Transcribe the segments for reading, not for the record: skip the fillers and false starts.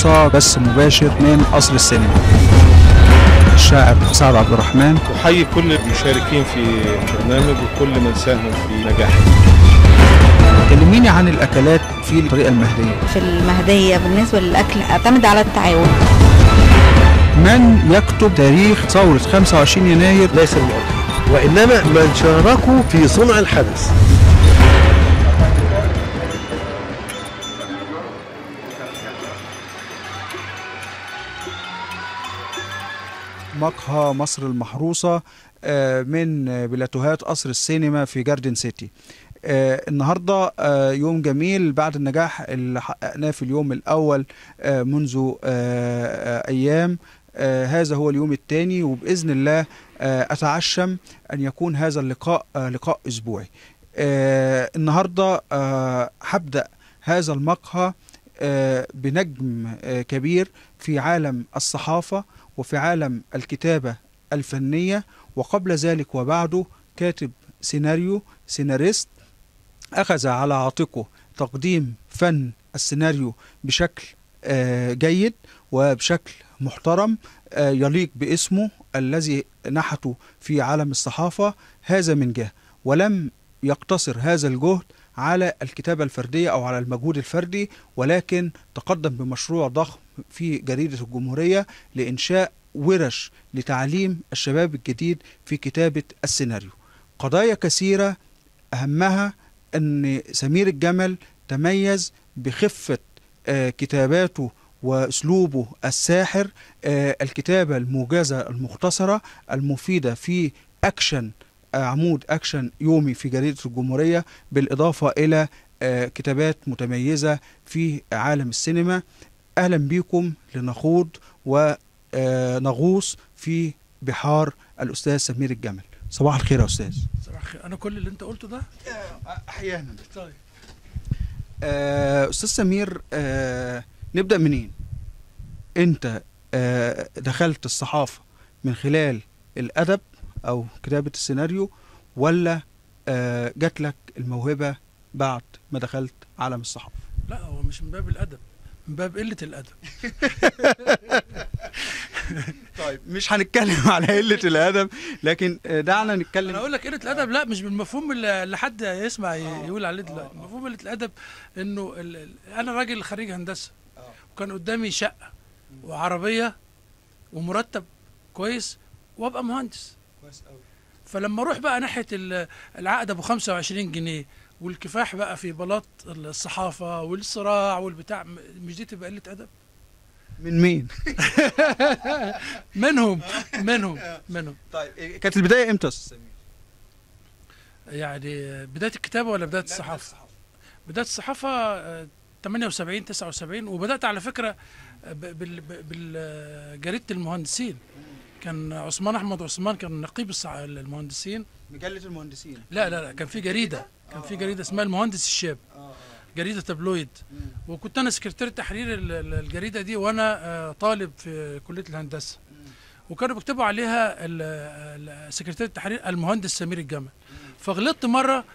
المحروسة بث مباشر من قصر السينما. الشاعر سعد عبد الرحمن. أحيي كل المشاركين في البرنامج وكل من ساهم في نجاحه. كلميني عن الأكلات في الطريقة المهدية. في المهدية بالنسبة للأكل أعتمد على التعاون. من يكتب تاريخ ثورة 25 يناير ليس المؤرخ، وإنما من شاركوا في صنع الحدث. مقهى مصر المحروسة من بلاتوهات قصر السينما في جاردن سيتي. النهاردة يوم جميل بعد النجاح اللي حققناه في اليوم الأول منذ أيام. هذا هو اليوم الثاني، وبإذن الله أتعشم أن يكون هذا اللقاء لقاء أسبوعي. النهاردة هبدأ هذا المقهى بنجم كبير في عالم الصحافة وفي عالم الكتابة الفنية، وقبل ذلك وبعده كاتب سيناريست أخذ على عاتقه تقديم فن السيناريو بشكل جيد وبشكل محترم يليق باسمه الذي نحته في عالم الصحافة. هذا من جهة، ولم يقتصر هذا الجهد على الكتابة الفردية أو على المجهود الفردي، ولكن تقدم بمشروع ضخم في جريدة الجمهورية لإنشاء ورش لتعليم الشباب الجديد في كتابة السيناريو. قضايا كثيرة أهمها أن سمير الجمل تميز بخفة كتاباته وأسلوبه الساحر، الكتابة الموجزة المختصرة المفيدة في أكشن، عمود أكشن يومي في جريدة الجمهورية، بالإضافة إلى كتابات متميزة في عالم السينما. أهلا بكم لنخوض ونغوص في بحار الأستاذ سمير الجمل. صباح الخير يا أستاذ. صباح الخير. أنا كل اللي أنت قلته ده أحيانا. طيب أستاذ سمير، نبدأ منين؟ أنت دخلت الصحافة من خلال الأدب أو كتابة السيناريو، ولا جات لك الموهبة بعد ما دخلت عالم الصحافة؟ لا، هو مش من باب الأدب، من باب قلة الأدب. طيب مش هنتكلم على قلة الأدب، لكن دعنا نتكلم. أنا أقول لك قلة الأدب لا مش بالمفهوم اللي حد يسمع يقول عليه دلوقتي. مفهوم قلة الأدب إنه أنا راجل خريج هندسة، وكان قدامي شقة وعربية ومرتب كويس وأبقى مهندس كويس قوي. فلما أروح بقى ناحية العقد أبو 25 جنيه والكفاح بقى في بلاط الصحافة والصراع والبتاع، مش دي تبقى قلة أدب؟ من مين؟ منهم. طيب كانت البداية امتى يا استاذ سمير؟ يعني بداية الكتابة ولا بداية الصحافة؟ بداية الصحافة 78 79، وبدأت على فكرة بالجريدة المهندسين. كان عثمان أحمد عثمان كان نقيب المهندسين. مجلة المهندسين؟ لا كان في جريدة، اسمها المهندس الشاب، جريدة تابلويد. وكنت أنا سكرتير تحرير الجريدة دي وأنا طالب في كلية الهندسة، وكانوا بيكتبوا عليها سكرتير التحرير المهندس سمير الجمل. فغلطت مرة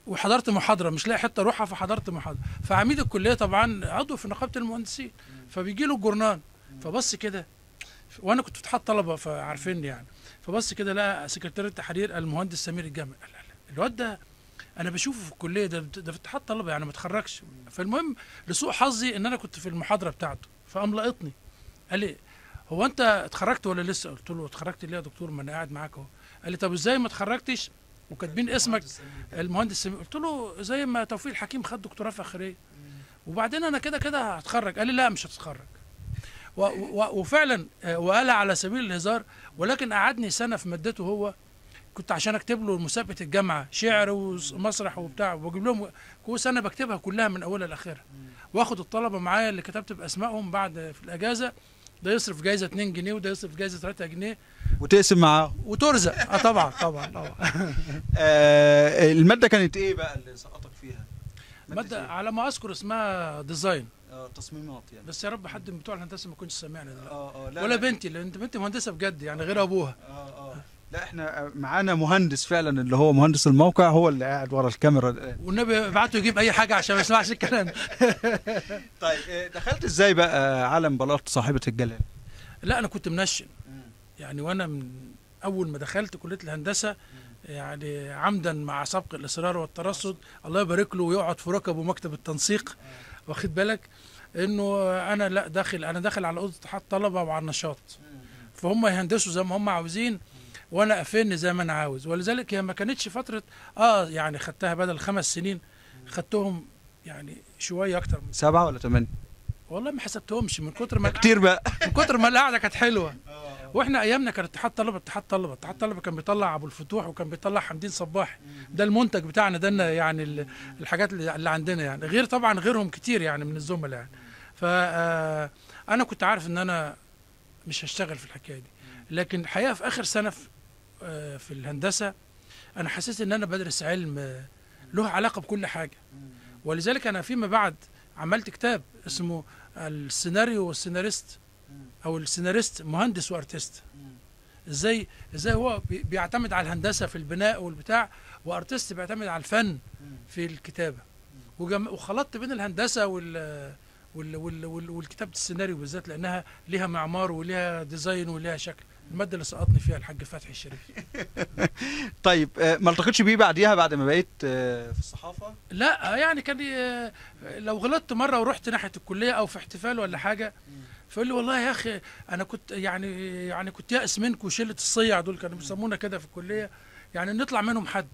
وحضرت محاضرة مش لاقي حتة أروحها، فحضرت محاضرة، فعميد الكلية طبعا عضو في نقابة المهندسين، فبيجي له الجورنال، فبص كده، وأنا كنت في اتحاد طلبة فعارفيني يعني، فبص كده لقى سكرتير التحرير المهندس سمير الجمل. الواد ده انا بشوفه في الكليه، ده في اتحاد طلبه يعني ما اتخرجش. فالمهم لسوء حظي ان انا كنت في المحاضره بتاعته، فقام لقطني قال لي هو انت اتخرجت ولا لسه؟ قلت له اتخرجت ليه يا دكتور، ما انا قاعد معاك اهو. قال لي طب ازاي ما اتخرجتش وكاتبين اسمك المهندس سمير؟ قلت له زي ما توفيق الحكيم خد دكتوراه فخريه وبعدين انا كده هتخرج. قال لي لا مش هتتخرج. وفعلا وقالها على سبيل الهزار، ولكن قعدني سنه في مادته هو. كنت عشان اكتب له مسابقه الجامعه شعر ومسرح وبتاع، وبجيب لهم كل سنه بكتبها كلها من اولها لاخرها، واخد الطلبه معايا اللي كتبت باسمائهم بعد في الاجازه، ده يصرف جايزه 2 جنيه وده يصرف جايزه 3 جنيه وتقسم معاهم وترزق. طبعا. الماده كانت ايه بقى اللي سقطك فيها؟ ماده على ما اذكر اسمها ديزاين، تصميمات يعني. بس يا رب حد من بتوع الهندسه ما يكونش سامعني دلوقتي. لا ولا بنتي، لان بنتي مهندسه بجد يعني غير ابوها. لا احنا معانا مهندس فعلا، اللي هو مهندس الموقع، هو اللي قاعد ورا الكاميرا الان. والنبي ابعته يجيب اي حاجه عشان ما يسمعش الكلام. طيب دخلت ازاي بقى عالم بلاط صاحبة الجلال؟ لا انا كنت منشن يعني، وانا من اول ما دخلت كليه الهندسه يعني عمدا مع سبق الاصرار والترصد، الله يبارك له ويقعد في ركبه مكتب التنسيق، واخد بالك انه انا لا داخل على اوضه اتحاد طلبه وعلى النشاط، فهم يهندسوا زي ما هم عاوزين وانا افن زي ما انا عاوز. ولذلك هي ما كانتش فتره يعني خدتها بدل 5 سنين خدتهم يعني شويه اكتر من 7 ولا 8؟ والله ما حسبتهمش من كتر ما كتير بقى. من كتر ما القعده كانت حلوه. واحنا ايامنا كان اتحاد طلبه كان بيطلع ابو الفتوح وكان بيطلع حمدين صباح، ده المنتج بتاعنا، ده يعني الحاجات اللي عندنا يعني، غير طبعا غيرهم كتير يعني من الزملاء يعني. فانا كنت عارف ان انا مش هشتغل في الحكايه دي، لكن الحقيقه في اخر سنه في الهندسه انا حسيت ان انا بدرس علم له علاقه بكل حاجه. ولذلك انا فيما بعد عملت كتاب اسمه السيناريو والسيناريست، او السيناريست مهندس وارتست. ازاي هو بيعتمد على الهندسه في البناء والبتاع، وارتست بيعتمد على الفن في الكتابه، وخلطت بين الهندسه والكتابه السيناريو بالذات، لانها ليها معمار وليها ديزاين وليها شكل. الماده اللي سقطني فيها الحاج فتحي الشريف. طيب ما التقيتش بيه بعديها بعد ما بقيت في الصحافه؟ لا يعني كان لو غلطت مره ورحت ناحيه الكليه او في احتفال ولا حاجه، فيقول لي والله يا اخي انا كنت يعني كنت يائس منكم، شله الصيع دول كانوا بيسمونا كده في الكليه، يعني نطلع منهم حد.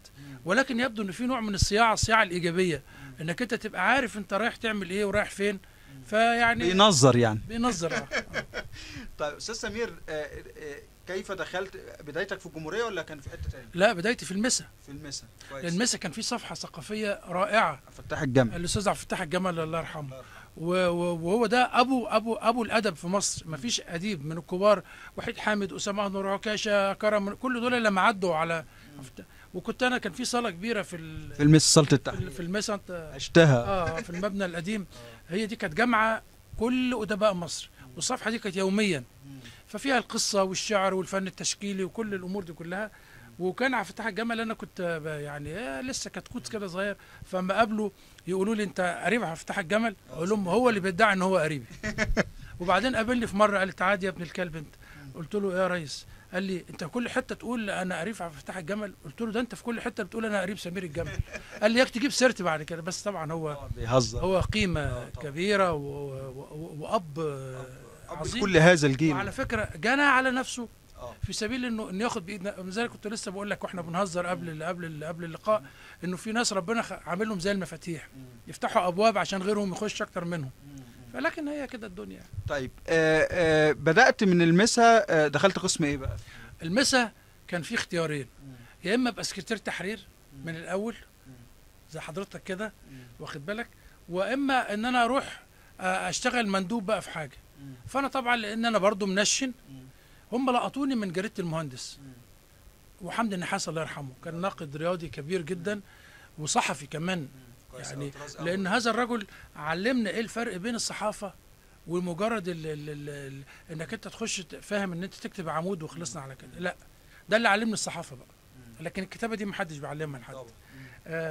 ولكن يبدو ان في نوع من الصياعه الايجابيه، انك انت تبقى عارف انت رايح تعمل ايه ورايح فين، فيعني بينظر طيب استاذ سمير، كيف دخلت؟ بدايتك في الجمهوريه ولا كان في حته ثانيه؟ لا بدايتي في المسا. كويس. المسا كان في صفحه ثقافيه رائعه، فتح الجمل، الاستاذ عبد الفتاح الجمل الله يرحمه، وهو ده ابو الادب في مصر. ما فيش اديب من الكبار، وحيد حامد، اسامه نور عكاشه، كرم، كل دول لما عدوا على. وكنت انا كان في صاله كبيره في المسا، صاله التحرير، في المسا انت عشتها في المبنى القديم. هي دي كانت جامعه كل ادباء مصر، والصفحه دي كانت يوميا، ففيها القصه والشعر والفن التشكيلي وكل الامور دي كلها. وكان عبد الفتاح الجمل انا كنت يعني لسه كتكوت كده صغير، فما قابله يقولوا لي انت قريب عبد الفتاح الجمل؟ اقول لهم هو اللي بيدعي ان هو قريبي. وبعدين قابلني في مره قال لي تعالى يا ابن الكلب انت. قلت له يا ريس. قال لي انت في كل حته تقول انا قريب عبد الفتاح الجمل. قلت له ده انت في كل حته بتقول انا قريب سمير الجمل. قال لي ياك تجيب سيرتي بعد كده. بس طبعا هو بيهزر، هو قيمه كبيره واب عظيم كل هذا الجيل. وعلى فكره جنى على نفسه في سبيل انه ياخد بايدنا. لذلك كنت لسه بقول لك واحنا بنهزر قبل اللقاء، انه في ناس ربنا عامل لهم زي المفاتيح، يفتحوا ابواب عشان غيرهم يخش اكتر منهم. فلكن هي كده الدنيا. طيب بدأت من المسا، دخلت قسم ايه بقى؟ المسا كان في اختيارين، يا اما ابقى سكرتير تحرير من الاول زي حضرتك كده واخد بالك، واما ان انا اروح اشتغل مندوب بقى في حاجه. فانا طبعا لان انا برضو منشن، هم لقطوني من جريده المهندس. وحمد النحاس الله يرحمه كان ناقد رياضي كبير جدا وصحفي كمان يعني، لان هذا الرجل علمنا ايه الفرق بين الصحافه ومجرد انك انت تخش فاهم ان انت تكتب عمود وخلصنا على كده. لا، ده اللي علمني الصحافه بقى، لكن الكتابه دي محدش بيعلمها لحد.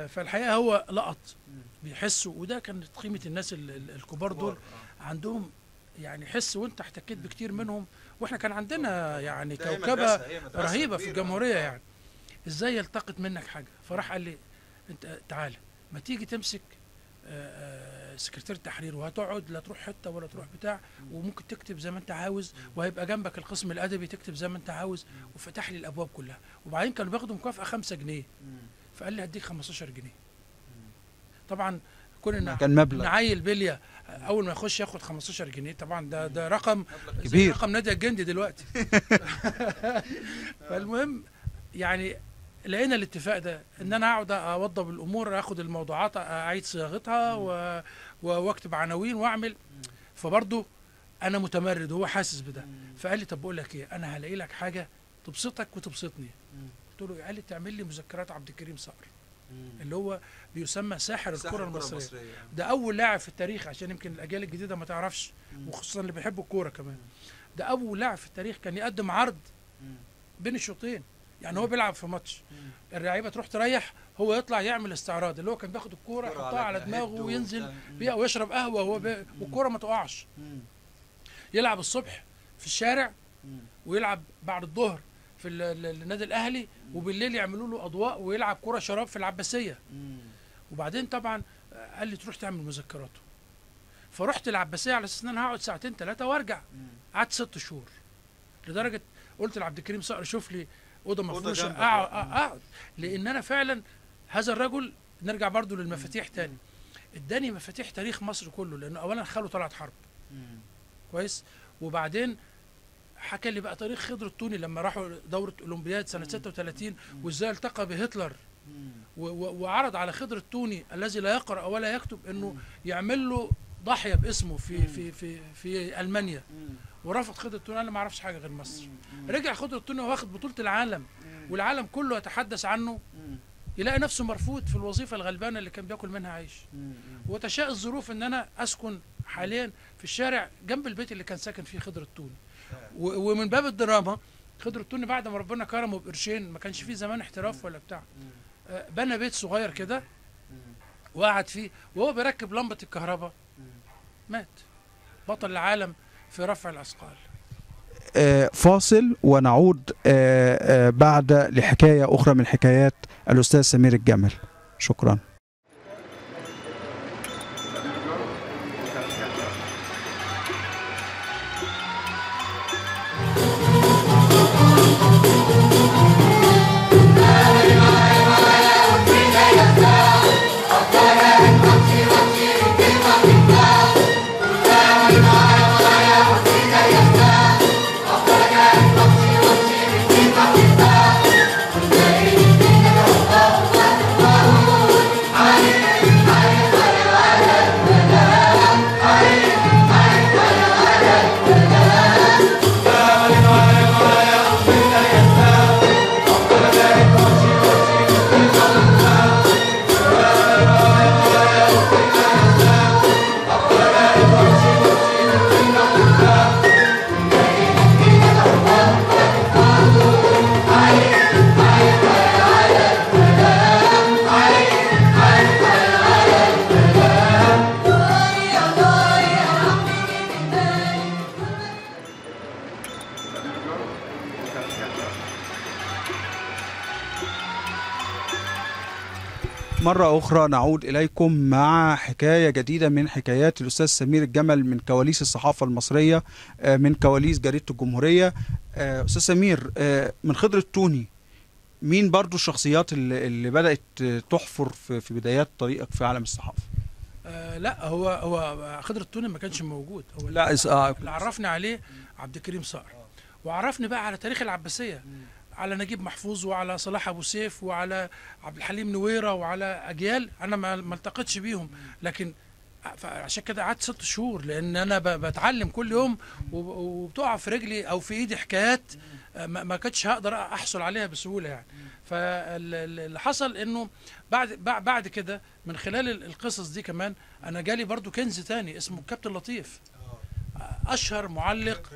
فالحقيقه هو لقط بيحسوا، وده كانت قيمه الناس الكبار دول، عندهم يعني حس، وانت احتكيت بكتير منهم. واحنا كان عندنا يعني كوكبه رهيبه في الجمهوريه يعني، ازاي يلتقط منك حاجه. فراح قال لي انت تعالى ما تيجي تمسك سكرتير تحرير، وهتقعد لا تروح حته ولا تروح بتاع، وممكن تكتب زي ما انت عاوز، وهيبقى جنبك القسم الادبي تكتب زي ما انت عاوز. وفتح لي الابواب كلها. وبعدين كانوا بياخدوا مكافاه 5 جنيه، فقال لي هديك 15 جنيه. طبعا كنا كان مبلغ نعيل بليا اول ما يخش ياخد 15 جنيه، طبعا ده رقم كبير، رقم نادي الجندي دلوقتي. فالمهم يعني لقينا الاتفاق ده، ان انا اقعد اوضب الامور، اخد الموضوعات اعيد صياغتها واكتب عناوين واعمل. فبرضه انا متمرد وهو حاسس بده. فقال لي طب بقول لك ايه، انا هلاقي لك حاجه تبسطك وتبسطني. قلت له قال لي تعمل لي مذكرات عبد الكريم صقر، اللي هو بيسمى ساحر الكره المصريه. ده اول لاعب في التاريخ، عشان يمكن الاجيال الجديده ما تعرفش، وخصوصا اللي بيحبوا الكوره كمان. ده اول لاعب في التاريخ كان يقدم عرض بين الشوطين، يعني هو بيلعب في ماتش، اللعيبه تروح تريح، هو يطلع يعمل استعراض، اللي هو كان بياخد الكوره يحطها على دماغه وينزل بيها ويشرب قهوه والكوره ما تقعش. يلعب الصبح في الشارع، ويلعب بعد الظهر في النادي الاهلي، وبالليل يعملوا له اضواء ويلعب كوره شراب في العباسيه. وبعدين طبعا قال لي تروح تعمل مذكراته، فرحت العباسيه على اساس ان انا هقعد ساعتين 3 وارجع. قعدت 6 شهور، لدرجه قلت لعبد الكريم صقر شوف لي اوضه مفروشه اقعد، لان انا فعلا هذا الرجل. نرجع برضو للمفاتيح تاني، اداني مفاتيح تاريخ مصر كله، لانه اولا خاله طلعت حرب كويس، وبعدين حكى لي بقى تاريخ خضر التوني لما راحوا دوره اولمبياد سنه 36 وازاي التقى بهتلر، وعرض على خضر التوني الذي لا يقرأ ولا يكتب انه يعمل له ضاحيه باسمه في المانيا، ورفض خضر التوني، انا ما اعرفش حاجه غير مصر. رجع خضر التوني واخد بطوله العالم، والعالم كله يتحدث عنه، يلاقي نفسه مرفوض في الوظيفه الغلبانه اللي كان بياكل منها عيش. وتشاء الظروف ان انا اسكن حاليا في الشارع جنب البيت اللي كان ساكن فيه خضر التوني. ومن باب الدراما، خضر التوني بعد ما ربنا كرمه بقرشين، ما كانش فيه زمان احتراف ولا بتاع، بنى بيت صغير كده وقعد فيه، وهو بيركب لمبه الكهرباء مات. بطل العالم في رفع الاثقال. فاصل ونعود بعد لحكايه اخرى من حكايات الاستاذ سمير الجمل. شكرا. مرة أخرى نعود إليكم مع حكاية جديدة من حكايات الأستاذ سمير الجمل من كواليس الصحافة المصرية، من كواليس جريدة الجمهورية. أستاذ سمير، من خضر التوني، مين برضو الشخصيات اللي بدأت تحفر في بدايات طريقك في عالم الصحافة؟ لا، هو خضر التوني ما كانش موجود. هو لا اللي عرفني عليه عبد الكريم صقر، وعرفني بقى على تاريخ العباسية، على نجيب محفوظ وعلى صلاح ابو سيف وعلى عبد الحليم نويره وعلى اجيال انا ما التقيتش بيهم، لكن عشان كده قعدت 6 شهور، لان انا بتعلم كل يوم، وبتقع في رجلي او في ايدي حكايات ما كنتش هقدر احصل عليها بسهوله يعني. فاللي حصل انه بعد كده من خلال القصص دي كمان انا جالي برضو كنز تاني اسمه الكابتن لطيف، اشهر معلق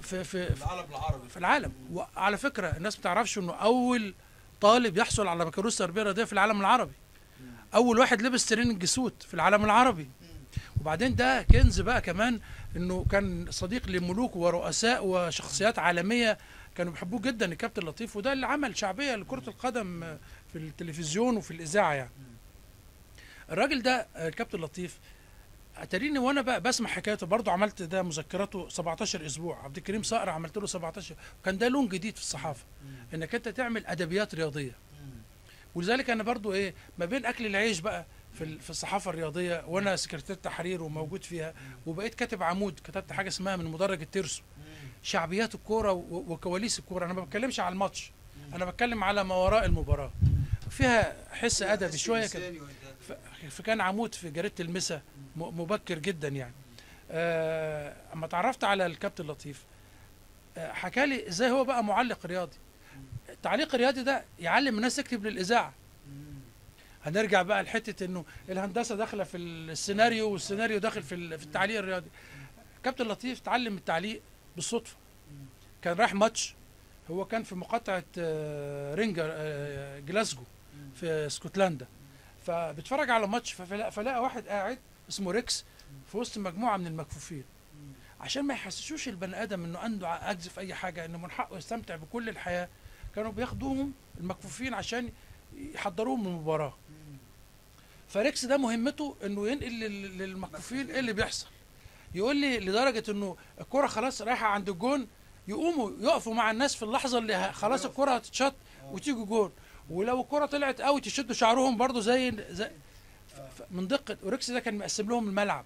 في العالم العربي في العالم. وعلى فكره الناس ما تعرفش انه اول طالب يحصل على بكالوريوس تربيه رياضيه في العالم العربي، اول واحد لبس ترين الجسوت في العالم العربي. وبعدين ده كنز بقى كمان، انه كان صديق لملوك ورؤساء وشخصيات عالميه كانوا بيحبوه جدا الكابتن لطيف، وده اللي عمل شعبيه لكره القدم في التلفزيون وفي الاذاعه يعني. الراجل ده الكابتن لطيف اتريني وانا بقى بسمع حكايته، برضه عملت ده مذكراته 17 اسبوع، عبد الكريم صقر عملت له 17، وكان ده لون جديد في الصحافه، انك انت تعمل ادبيات رياضيه. ولذلك انا برضه ما بين اكل العيش بقى في الصحافه الرياضيه، وانا سكرتير تحرير وموجود فيها، وبقيت كاتب عمود، كتبت حاجه اسمها من مدرج الترسو، شعبيات الكوره وكواليس الكوره. انا ما بتكلمش على الماتش، انا بتكلم على ما وراء المباراه، فيها حس ادبي شويه كده. فكان عمود في جريده المسا مبكر جدا يعني. اما تعرفت على الكابتن لطيف حكى لي ازاي هو بقى معلق رياضي. التعليق الرياضي ده يعلم الناس تكتب للاذاعه. هنرجع بقى لحته انه الهندسه داخله في السيناريو والسيناريو داخل في التعليق الرياضي. كابتن لطيف تعلم التعليق بالصدفه، كان رايح ماتش هو كان في مقاطعه رينجر جلاسجو في اسكتلندا، فبتفرج على ماتش فلاقى واحد قاعد اسمه ريكس في وسط مجموعه من المكفوفين، عشان ما يحسسوش البني ادم انه عنده عجز في اي حاجه، انه من حقه يستمتع بكل الحياه. كانوا بياخدوهم المكفوفين عشان يحضروهم للمباراه. فريكس ده مهمته انه ينقل للمكفوفين ايه اللي بيحصل. يقول لي لدرجه انه الكره خلاص رايحه عند الجون، يقوموا يقفوا مع الناس في اللحظه اللي خلاص الكره هتتشط وتيجي جون، ولو الكره طلعت اوت يشدوا شعرهم برضو زي من دقه. وريكس ده كان مقسم لهم الملعب.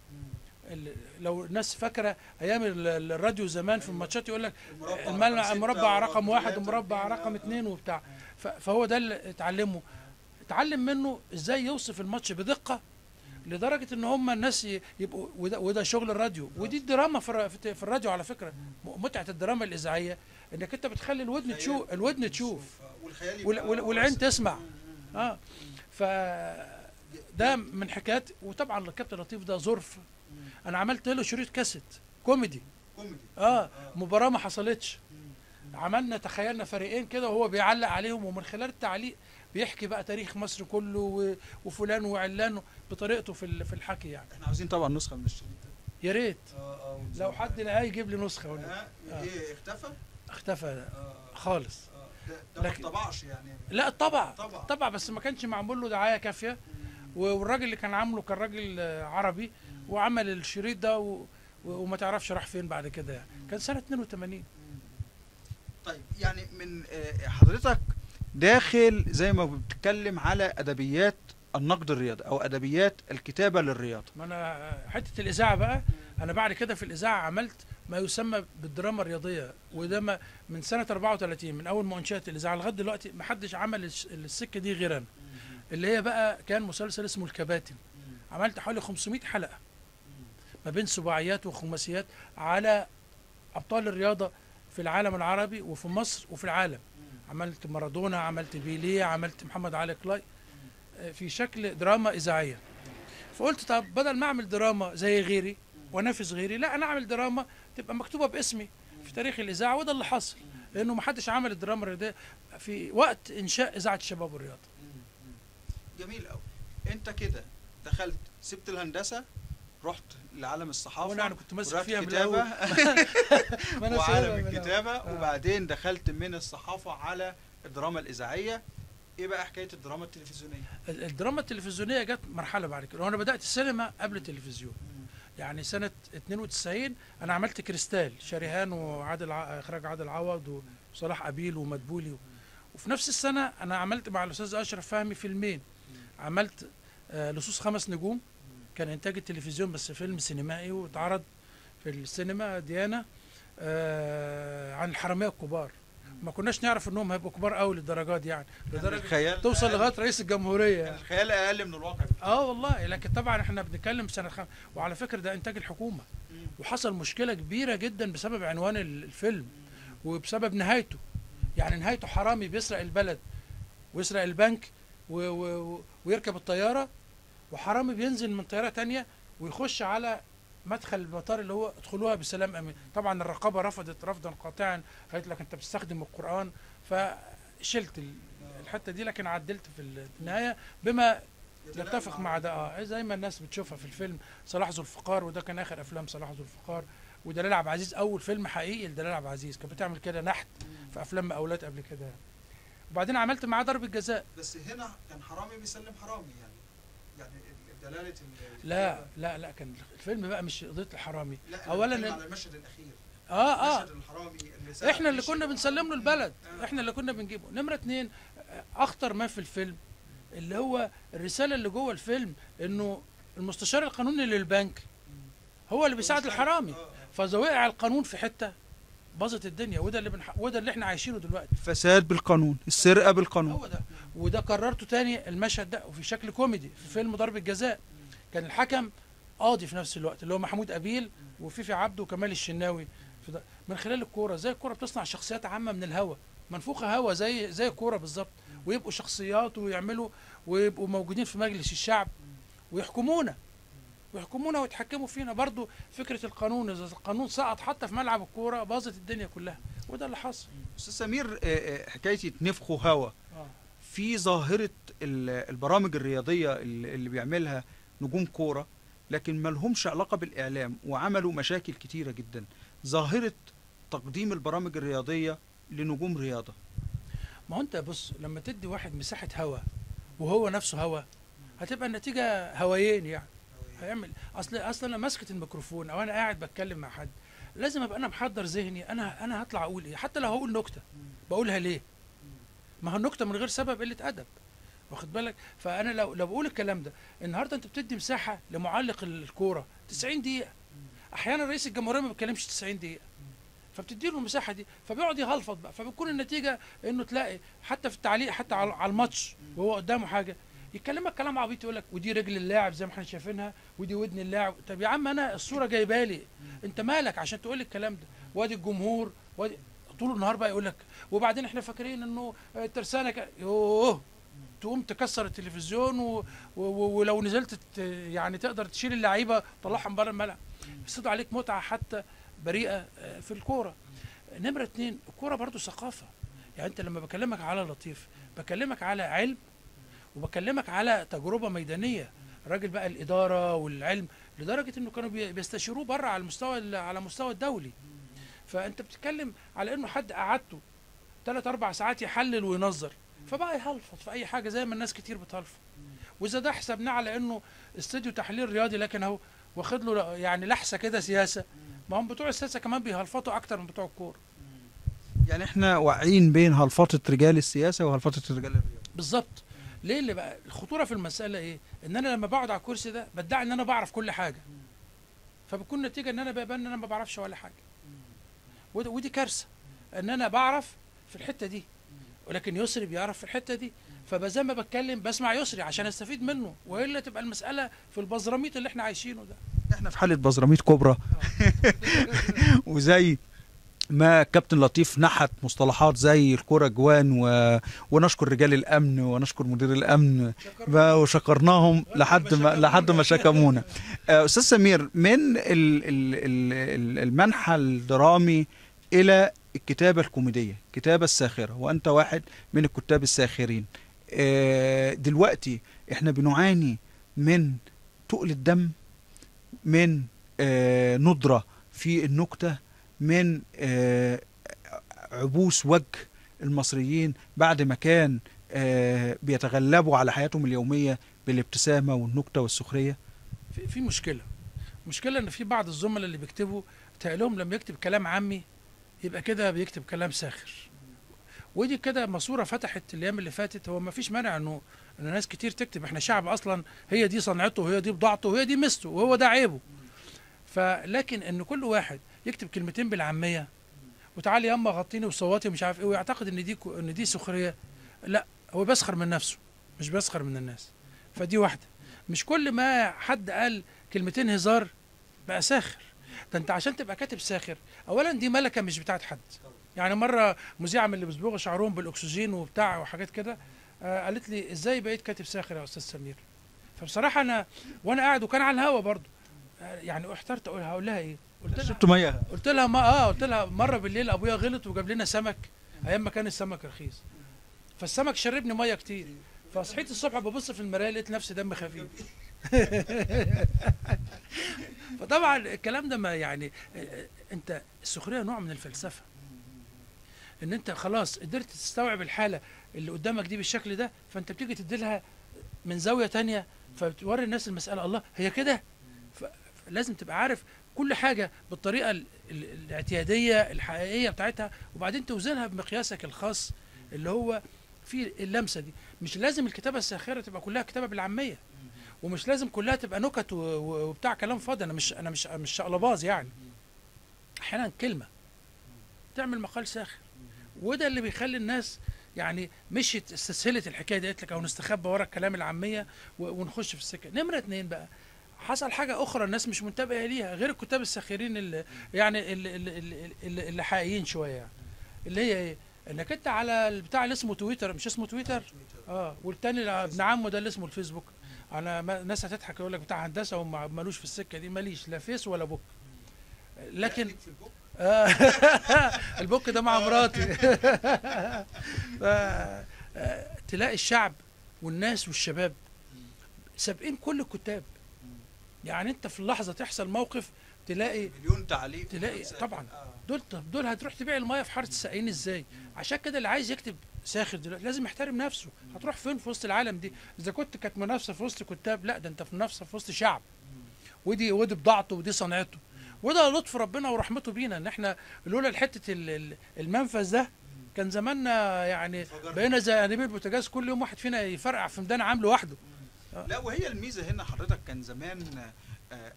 لو الناس فاكره ايام الراديو زمان في الماتشات يقول لك المربع رقم 1 ومربع رقم 2 وبتاع. فهو ده اللي اتعلم منه ازاي يوصف الماتش بدقه، لدرجه ان هم الناس يبقوا وده شغل الراديو، ودي الدراما في الراديو على فكره. متعه الدراما الاذاعيه انك انت بتخلي الودن تشوف والعين تسمع. ف ده من حكايات. وطبعا الكابتن لطيف ده ظرف، انا عملت له شريط كاسيت كوميدي مباراه ما حصلتش، عملنا تخيلنا فريقين كده وهو بيعلق عليهم، ومن خلال التعليق بيحكي بقى تاريخ مصر كله وفلان وعلان بطريقته في الحكي يعني. احنا عاوزين طبعا نسخه من الشريط ده. يا ريت لو حد لقاه يجيب لي نسخه ولا ايه اختفى خالص. ده ما اتطبعش يعني؟ لا طبع بس ما كانش معمول له دعايه كافيه، والراجل اللي كان عامله كان راجل عربي وعمل الشريط ده وما تعرفش راح فين بعد كده يعني. كان سنه 82. طيب يعني من حضرتك داخل زي ما بتتكلم على ادبيات النقد الرياضي او ادبيات الكتابه للرياضه. ما انا حته الاذاعه بقى، انا بعد كده في الاذاعه عملت ما يسمى بالدراما الرياضيه، وده من سنه 34 من اول ما انشات الاذاعه لغايه دلوقتي ما حدش عمل السكه دي غير انا. اللي هي بقى كان مسلسل اسمه الكباتن، عملت حوالي 500 حلقه ما بين سباعيات وخماسيات على ابطال الرياضه في العالم العربي وفي مصر وفي العالم. عملت مارادونا، عملت بيليه، عملت محمد علي كلاي في شكل دراما اذاعيه. فقلت طب بدل ما اعمل دراما زي غيري وانافس غيري، لا انا اعمل دراما تبقى مكتوبه باسمي في تاريخ الاذاعه. وده اللي حصل، لانه ما حدش عمل الدراما الرياضيه في وقت انشاء اذاعه الشباب والرياضه. جميل قوي. انت كده دخلت سبت الهندسه، رحت لعالم الصحافه، وانا كنت ماسك فيها من الاول وعالم الكتابه وبعدين دخلت من الصحافه على الدراما الاذاعيه. ايه بقى حكايه الدراما التلفزيونيه؟ الدراما التلفزيونيه جت مرحله بعد كده، وانا بدات السينما قبل التلفزيون. يعني سنه 92 انا عملت كريستال شريهان اخراج عادل عوض وصلاح قبيل ومدبولي. وفي نفس السنه انا عملت مع الاستاذ اشرف فهمي فيلمين. عملت لصوص 5 نجوم، كان انتاج التلفزيون بس فيلم سينمائي واتعرض في السينما ديانا، عن الحراميه الكبار. ما كناش نعرف انهم هيبقوا كبار قوي للدرجات دي يعني، لدرجه توصل لغايه رئيس الجمهوريه يعني. الخيال اقل من الواقع. والله. لكن طبعا احنا بنتكلم سنه وعلى فكره ده انتاج الحكومه. وحصل مشكله كبيره جدا بسبب عنوان الفيلم وبسبب نهايته. يعني نهايته حرامي بيسرق البلد ويسرق البنك ويركب الطياره، وحرامي بينزل من طياره تانية ويخش على مدخل المطار اللي هو ادخلوها بسلام امين. طبعا الرقابه رفضت رفضا قاطعا، قالت لك انت بتستخدم القران، فشلت الحته دي. لكن عدلت في النهايه بما يتفق مع ده. زي ما الناس بتشوفها في الفيلم صلاح ذو الفقار، وده كان اخر افلام صلاح ذو الفقار. ودلال عبد العزيز اول فيلم حقيقي لدلال عبد العزيز، كانت بتعمل كده نحت في افلام مقاولات قبل كده. وبعدين عملت معاه ضرب الجزاء. بس هنا كان حرامي بيسلم حرامي يعني دلاله لا كان الفيلم بقى مش قضيه الحرامي. لا اولا على المشهد الاخير. مشهد الحرامي احنا اللي كنا بنسلم له البلد. احنا اللي كنا بنجيبه. نمره 2 اخطر ما في الفيلم اللي هو الرساله اللي جوه الفيلم، انه المستشار القانوني للبنك هو اللي بيساعد الحرامي. فاذا وقع القانون في حته باظت الدنيا. وده اللي احنا عايشينه دلوقتي. فساد بالقانون، السرقه بالقانون. هو ده. وده كررته تاني المشهد ده وفي شكل كوميدي في فيلم ضرب الجزاء. كان الحكم قاضي في نفس الوقت اللي هو محمود قبيل وفيفي عبده وكمال الشناوي. من خلال الكوره، زي الكوره بتصنع شخصيات عامه من الهوا، منفوخه هوا زي الكوره بالظبط، ويبقوا شخصيات ويعملوا ويبقوا موجودين في مجلس الشعب ويحكمونا ويتحكموا فينا. برضو فكره القانون، اذا القانون سقط حتى في ملعب الكوره باظت الدنيا كلها. وده اللي حصل. استاذ سمير، حكايه يتنفخوا هوا في ظاهره البرامج الرياضيه اللي بيعملها نجوم كوره، لكن ما لهمش علاقه بالاعلام وعملوا مشاكل كتيره جدا. ظاهره تقديم البرامج الرياضيه لنجوم رياضه. ما هو انت بص، لما تدي واحد مساحه هوا وهو نفسه هوا، هتبقى النتيجه هوايين يعني. هيعمل اصلا انا ماسكه الميكروفون او انا قاعد بتكلم مع حد، لازم ابقى انا محضر ذهني، انا هطلع اقول ايه. حتى لو هقول نكته بقولها ليه؟ ما هو النكته من غير سبب قله ادب، واخد بالك؟ فانا لو بقول الكلام ده النهارده، انت بتدي مساحه لمعلق الكوره 90 دقيقه. احيانا رئيس الجمهوريه ما بيتكلمش 90 دقيقه، فبتدي له المساحه دي، فبيقعد يهلفط بقى، فبتكون النتيجه انه تلاقي حتى في التعليق، حتى على الماتش وهو قدامه حاجه يكلمك كلام عبيط، يقول لك ودي رجل اللاعب زي ما احنا شايفينها، ودي ودن اللاعب. طب يا عم انا الصوره جايبه لي، انت مالك عشان تقول لي الكلام ده؟ وادي الجمهور، وادي طول النهار بقى يقول لك وبعدين احنا فاكرين انه الترسانه يوه، تقوم تكسر التلفزيون ولو نزلت يعني تقدر تشيل اللعيبه وتطلعهم بره الملعب. بيصيدوا عليك متعه حتى بريئه في الكوره. نمره 2، الكوره برضو ثقافه. يعني انت لما بكلمك على لطيف بكلمك على علم، وبكلمك على تجربه ميدانيه. راجل بقى الاداره والعلم لدرجه انه كانوا بيستشيروه بره على مستوى الدولي. فانت بتتكلم على انه حد قعدته 3-4 ساعات يحلل وينظر، فبقى يهلفط في اي حاجه زي ما الناس كتير بتهلفط. واذا ده حسبناه على انه استوديو تحليل رياضي، لكن اهو واخد له يعني لحسه كده سياسه. ما هم بتوع السياسه كمان بيهلفطوا اكتر من بتوع الكوره. يعني احنا واعيين بين هلفطه رجال السياسه وهلفطه رجال الرياضه. بالظبط. ليه اللي بقى الخطوره في المساله ايه؟ ان انا لما بقعد على الكرسي ده بدعي ان انا بعرف كل حاجه، فبتكون النتيجه ان انا بيبان ان انا ما بعرفش ولا حاجه. ودي كارثه، ان انا بعرف في الحته دي ولكن يسري بيعرف في الحته دي، فزي ما بتكلم بسمع يسري عشان استفيد منه، والا تبقى المساله في البزراميط اللي احنا عايشينه ده. احنا في حاله بزراميط كبرى. وزي ما كابتن لطيف نحت مصطلحات زي الكرة جوان ونشكر رجال الامن ونشكر مدير الامن وشكرناهم لحد ما شكمونا. استاذ سمير، من المنحى الدرامي الى الكتابة الكوميدية، الكتابة الساخرة، وانت واحد من الكتاب الساخرين، دلوقتي احنا بنعاني من تقل الدم، من ندرة في النكتة، من عبوس وجه المصريين بعد ما كان بيتغلبوا على حياتهم اليومية بالابتسامة والنكتة والسخرية. في مشكلة ان في بعض الزملاء اللي بيكتبوا تقلهم لما يكتب كلام عامي يبقى كده بيكتب كلام ساخر. ودي كده ماسورة فتحت الايام اللي فاتت. هو ما فيش مانع ان ناس كتير تكتب، احنا شعب اصلا هي دي صنعته وهي دي بضاعته وهي دي ميزته وهو ده عيبه. فلكن ان كل واحد يكتب كلمتين بالعاميه وتعالي ياما غطيني وصوتي ومش عارف ايه ويعتقد ان دي سخريه، لا، هو بيسخر من نفسه مش بيسخر من الناس. فدي واحده. مش كل ما حد قال كلمتين هزار بقى ساخر. ده انت عشان تبقى كاتب ساخر اولا دي ملكه مش بتاعت حد. يعني مره مذيعه من اللي بيصبغوا شعرهم بالاكسجين وبتاع وحاجات كده قالت لي ازاي بقيت كاتب ساخر يا استاذ سمير؟ فبصراحه انا وانا قاعد وكان على الهوا برضه يعني احترت هقول لها ايه؟ قلت لها مره بالليل ابويا غلط وجاب لنا سمك ايام ما كان السمك رخيص، فالسمك شربني ميه كتير، فصحيت الصبح ببص في المرايه لقيت نفسي دم خفيف. فطبعا الكلام ده ما يعني انت السخريه نوع من الفلسفه، ان انت خلاص قدرت تستوعب الحاله اللي قدامك دي بالشكل ده، فانت بتيجي تديلها من زاويه تانية فبتوري الناس المساله الله هي كده. لازم تبقى عارف كل حاجة بالطريقة الاعتيادية الحقيقية بتاعتها، وبعدين توزنها بمقياسك الخاص اللي هو في اللمسة دي. مش لازم الكتابة الساخرة تبقى كلها كتابة بالعامية، ومش لازم كلها تبقى نكت وبتاع كلام فاضي. انا مش شقلباز يعني. احيانا كلمة تعمل مقال ساخر، وده اللي بيخلي الناس يعني مشيت استسهلت الحكاية دي، قالت لك او نستخبى ورا الكلام العامية ونخش في السكة. نمرة 2 بقى حصل حاجة أخرى الناس مش منتبهة ليها غير الكتاب الساخرين اللي يعني اللي حقيقيين شوية يعني. اللي هي إيه؟ إنك أنت على البتاع اللي اسمه تويتر، مش اسمه تويتر؟ والتاني ابن عمه ده اللي اسمه الفيسبوك. أنا ناس هتضحك يقول لك بتاع هندسة ومالوش في السكة دي. ماليش لا فيس ولا بوك. لكن البوك ده مع مراتي. تلاقي الشعب والناس والشباب سابقين كل الكتاب. يعني انت في اللحظه تحصل موقف تلاقي مليون تعليق، تلاقي طبعا دول هتروح تبيع الميه في حاره السقايين ازاي؟ عشان كده اللي عايز يكتب ساخر دلوقتي لازم يحترم نفسه. هتروح فين في وسط العالم دي؟ اذا كانت منافسه في وسط كتاب، لا ده انت في منافسه في وسط شعب، ودي بضاعته ودي صنعته. وده لطف ربنا ورحمته بينا، ان احنا لولا حته المنفذ ده كان زماننا يعني بقينا زي انابيب البوتاجاز، كل يوم واحد فينا يفرقع في ميدان عام لوحده. لا وهي الميزه هنا حضرتك، كان زمان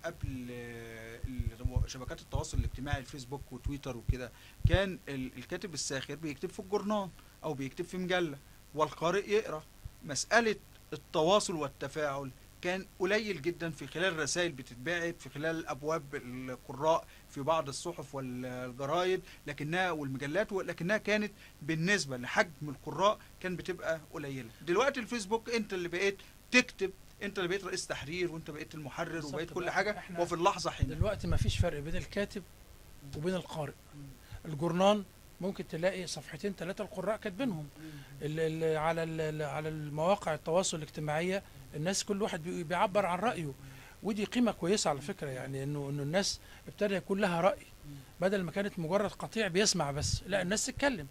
قبل شبكات التواصل الاجتماعي الفيسبوك وتويتر وكده، كان الكاتب الساخر بيكتب في الجورنال او بيكتب في مجله والقارئ يقرا. مساله التواصل والتفاعل كان قليل جدا في خلال الرسائل بتتبعت، في خلال ابواب القراء في بعض الصحف والجرايد والمجلات، ولكنها كانت بالنسبه لحجم القراء كان بتبقى قليله. دلوقتي الفيسبوك انت اللي بقيت تكتب، انت اللي بقيت رئيس تحرير، وانت بقيت المحرر وبقيت كل حاجه، وفي اللحظه حين دلوقتي ما فيش فرق بين الكاتب وبين القارئ. الجورنال ممكن تلاقي صفحتين 3 القراء كاتبينهم. على المواقع التواصل الاجتماعيه الناس كل واحد بيعبر عن رايه، ودي قيمه كويسه على فكره. يعني انه الناس ابتدى يكون لها راي، بدل ما كانت مجرد قطيع بيسمع بس، لا الناس تتكلم.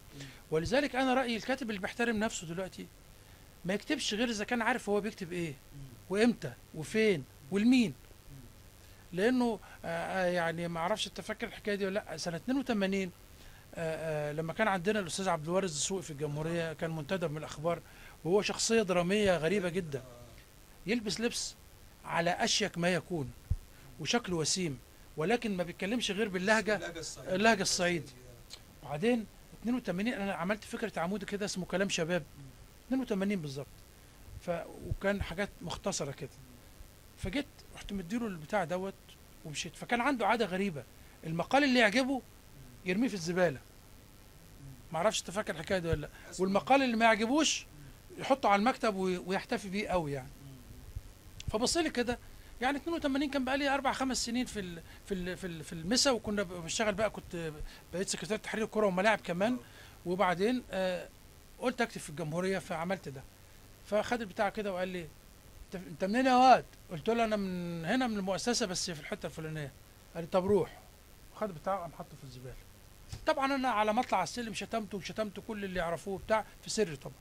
ولذلك انا رايي الكاتب اللي بيحترم نفسه دلوقتي ما يكتبش غير اذا كان عارف هو بيكتب ايه وامتى وفين والمين. لانه يعني ما اعرفش انت فاكر الحكايه دي ولا لا، سنه 82 لما كان عندنا الاستاذ عبد الوارث الدسوقي في الجمهوريه، كان منتدب من الاخبار، وهو شخصيه دراميه غريبه جدا، يلبس لبس على اشيك ما يكون وشكله وسيم، ولكن ما بيتكلمش غير اللهجه الصعيدي. بعدين 82 انا عملت فكره عمود كده اسمه كلام شباب، 82 بالظبط، وكان حاجات مختصره كده. فجيت رحت مديله البتاع دوت ومشيت. فكان عنده عاده غريبه، المقال اللي يعجبه يرميه في الزباله. ما اعرفش انت فاكر الحكايه دي ولا لا. والمقال اللي ما يعجبوش يحطه على المكتب ويحتفي بيه قوي يعني. فبص لي كده، يعني 82 كان بقى لي 4-5 سنين في المسا، وكنا بشتغل بقى، كنت بقيت سكرتير تحرير الكره وملاعب كمان. وبعدين قلت اكتب في الجمهوريه، فعملت ده. فخد البتاع كده وقال لي انت منين يا واد؟ قلت له انا من هنا من المؤسسه بس في الحته الفلانيه. قال لي طب روح. وخد بتاعه قام حطه في الزباله. طبعا انا على ما اطلع على السلم شتمته وشتمت كل اللي يعرفوه بتاع في سر طبعا.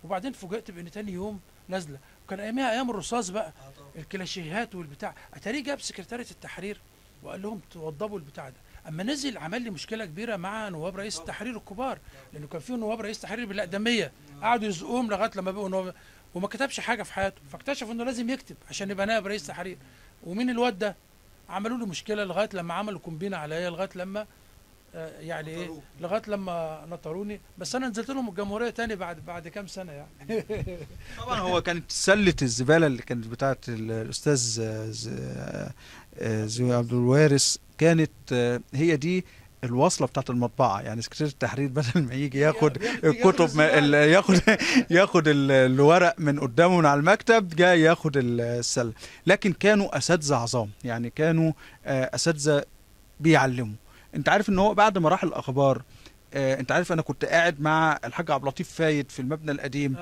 وبعدين فوجئت بان تاني يوم نازله، وكان ايامها ايام الرصاص بقى، الكلاشيهات والبتاع. اتاريه جاب سكرتاريه التحرير وقال لهم توضبوا البتاع ده. اما نزل عمل لي مشكله كبيره مع نواب رئيس التحرير الكبار، لانه كان في نواب رئيس تحرير بالاقدميه قعدوا يزقوهم لغايه لما بقوا نواب، وما كتبش حاجه في حياته. فاكتشفوا انه لازم يكتب عشان يبقى نائب رئيس تحرير. ومين الواد ده؟ عملوا له مشكله لغايه لما عملوا كومبينه عليا، لغايه لما يعني ايه، لغايه لما نطروني. بس انا نزلت لهم الجمهوريه تاني بعد كام سنه يعني. طبعا هو كانت سله الزباله اللي كانت بتاعه الاستاذ زوي عبد الوارث، كانت هي دي الوصله بتاعت المطبعه. يعني سكرتير التحرير بدل ما يجي ياخد الكتب، ياخد الورق من قدامه من على المكتب، جاي ياخد السله. لكن كانوا اساتذه عظام، يعني كانوا اساتذه بيعلموا. انت عارف ان هو بعد ما راح الاخبار، انت عارف انا كنت قاعد مع الحاج عبد اللطيف فايد في المبنى القديم،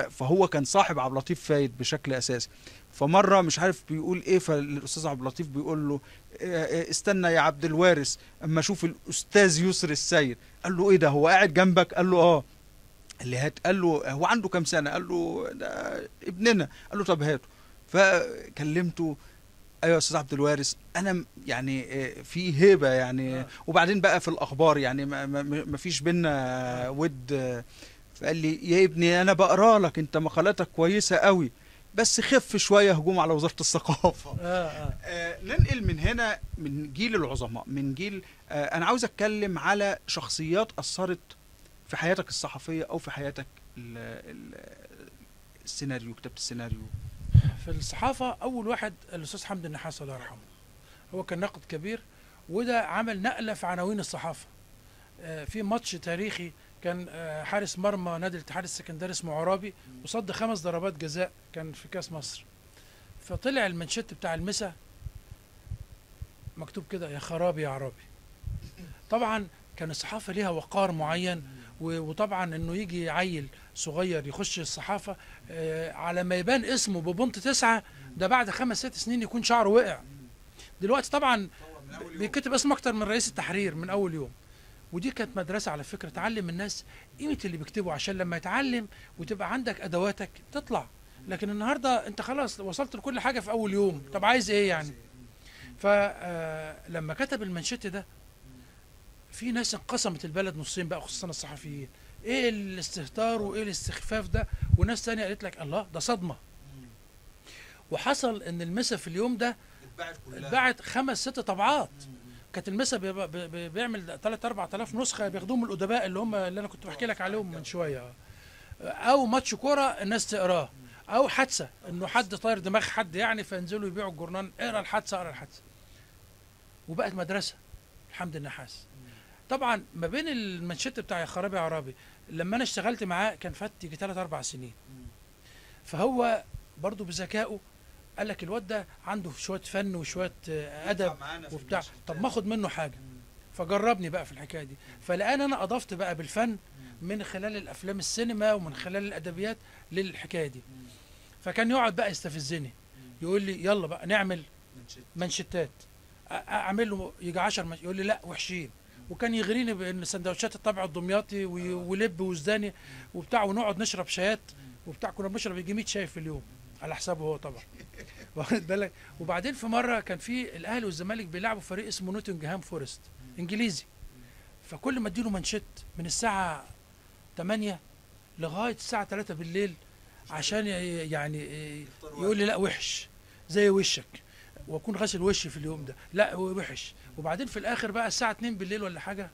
فهو كان صاحب عبد اللطيف فايد بشكل اساسي. فمره مش عارف بيقول ايه، فالاستاذ عبد اللطيف بيقول له استنى يا عبد الوارث اما اشوف الاستاذ يسري السيد. قال له ايه ده، هو قاعد جنبك؟ قال له اه. اللي هات، قال له هو عنده كام سنه؟ قال له ده ابننا. قال له طب هاته. فكلمته، ايوه يا استاذ عبد الوارث، انا يعني في هيبه يعني. وبعدين بقى في الاخبار يعني ما فيش بينا ود. فقال لي يا ابني انا بقرا لك، انت مقالاتك كويسه قوي، بس خف شويه هجوم على وزاره الثقافه. ننقل من هنا، من جيل العظماء، من جيل انا عاوز اتكلم على شخصيات اثرت في حياتك الصحفيه او في حياتك السيناريو، كتابه السيناريو. في الصحافه اول واحد الاستاذ حمدي النحاس الله يرحمه، هو كان ناقد كبير، وده عمل نقله في عناوين الصحافه. في ماتش تاريخي كان حارس مرمى نادي الاتحاد السكندري اسمه عرابي، وصد 5 ضربات جزاء، كان في كاس مصر. فطلع المنشط بتاع المسا مكتوب كده يا خرابي يا عرابي. طبعا كان الصحافه ليها وقار معين، وطبعا انه يجي عيل صغير يخش الصحافه على ما يبان اسمه ببنط 9 ده بعد 5 6 سنين يكون شعره وقع. دلوقتي طبعا بيكتب اسمه اكتر من رئيس التحرير من اول يوم. ودي كانت مدرسه على فكره تعلم الناس قيمه اللي بيكتبوا، عشان لما يتعلم وتبقى عندك ادواتك تطلع. لكن النهارده انت خلاص وصلت لكل حاجه في اول يوم، طب عايز ايه يعني؟ فلما كتب المانشيت ده في ناس انقسمت البلد نصين بقى، خصوصا الصحفيين، ايه الاستهتار وايه الاستخفاف ده، وناس تانية قالت لك الله ده صدمه. وحصل ان المسا في اليوم ده اتباعت 5 6 طبعات. كانت المسا بيعمل 3 4000 نسخه بياخدوهم الادباء اللي هم اللي انا كنت بحكي لك عليهم من شويه، او ماتش كوره الناس تقراه، او حادثه انه حد طاير دماغ حد يعني فينزلوا يبيعوا الجورنال، اقرا الحادثه اقرا الحادثه. وبقت مدرسه الحمد النحاس. طبعا ما بين المانشيت بتاع يا خرابي يا عرابي لما انا اشتغلت معاه كان فات يجي 3 4 سنين. فهو برضه بذكائه قال لك الواد ده عنده شويه فن وشويه ادب وبتاع، طب ما اخد منه حاجه. فجربني بقى في الحكايه دي، فلقاني انا اضفت بقى بالفن من خلال الافلام السينما ومن خلال الادبيات للحكايه دي. فكان يقعد بقى يستفزني يقول لي يلا بقى نعمل منشتات، اعمل له يجي 10 يقول لي لا وحشين. وكان يغريني بان سندوتشات الطبع الدمياطي ولب وزداني وبتاع، ونقعد نشرب شايات وبتاع. كنا بنشرب يجي 100 شاي في اليوم على حسابه هو طبعا. واخد بالك؟ وبعدين في مره كان في الاهلي والزمالك بيلعبوا فريق اسمه نوتنجهام فورست انجليزي، فكل ما اديله منشت من الساعه 8 لغايه الساعه 3 بالليل عشان يعني يقول لي لا وحش زي وشك، واكون غاسل وشي في اليوم ده لا وحش. وبعدين في الاخر بقى الساعه 2 بالليل ولا حاجه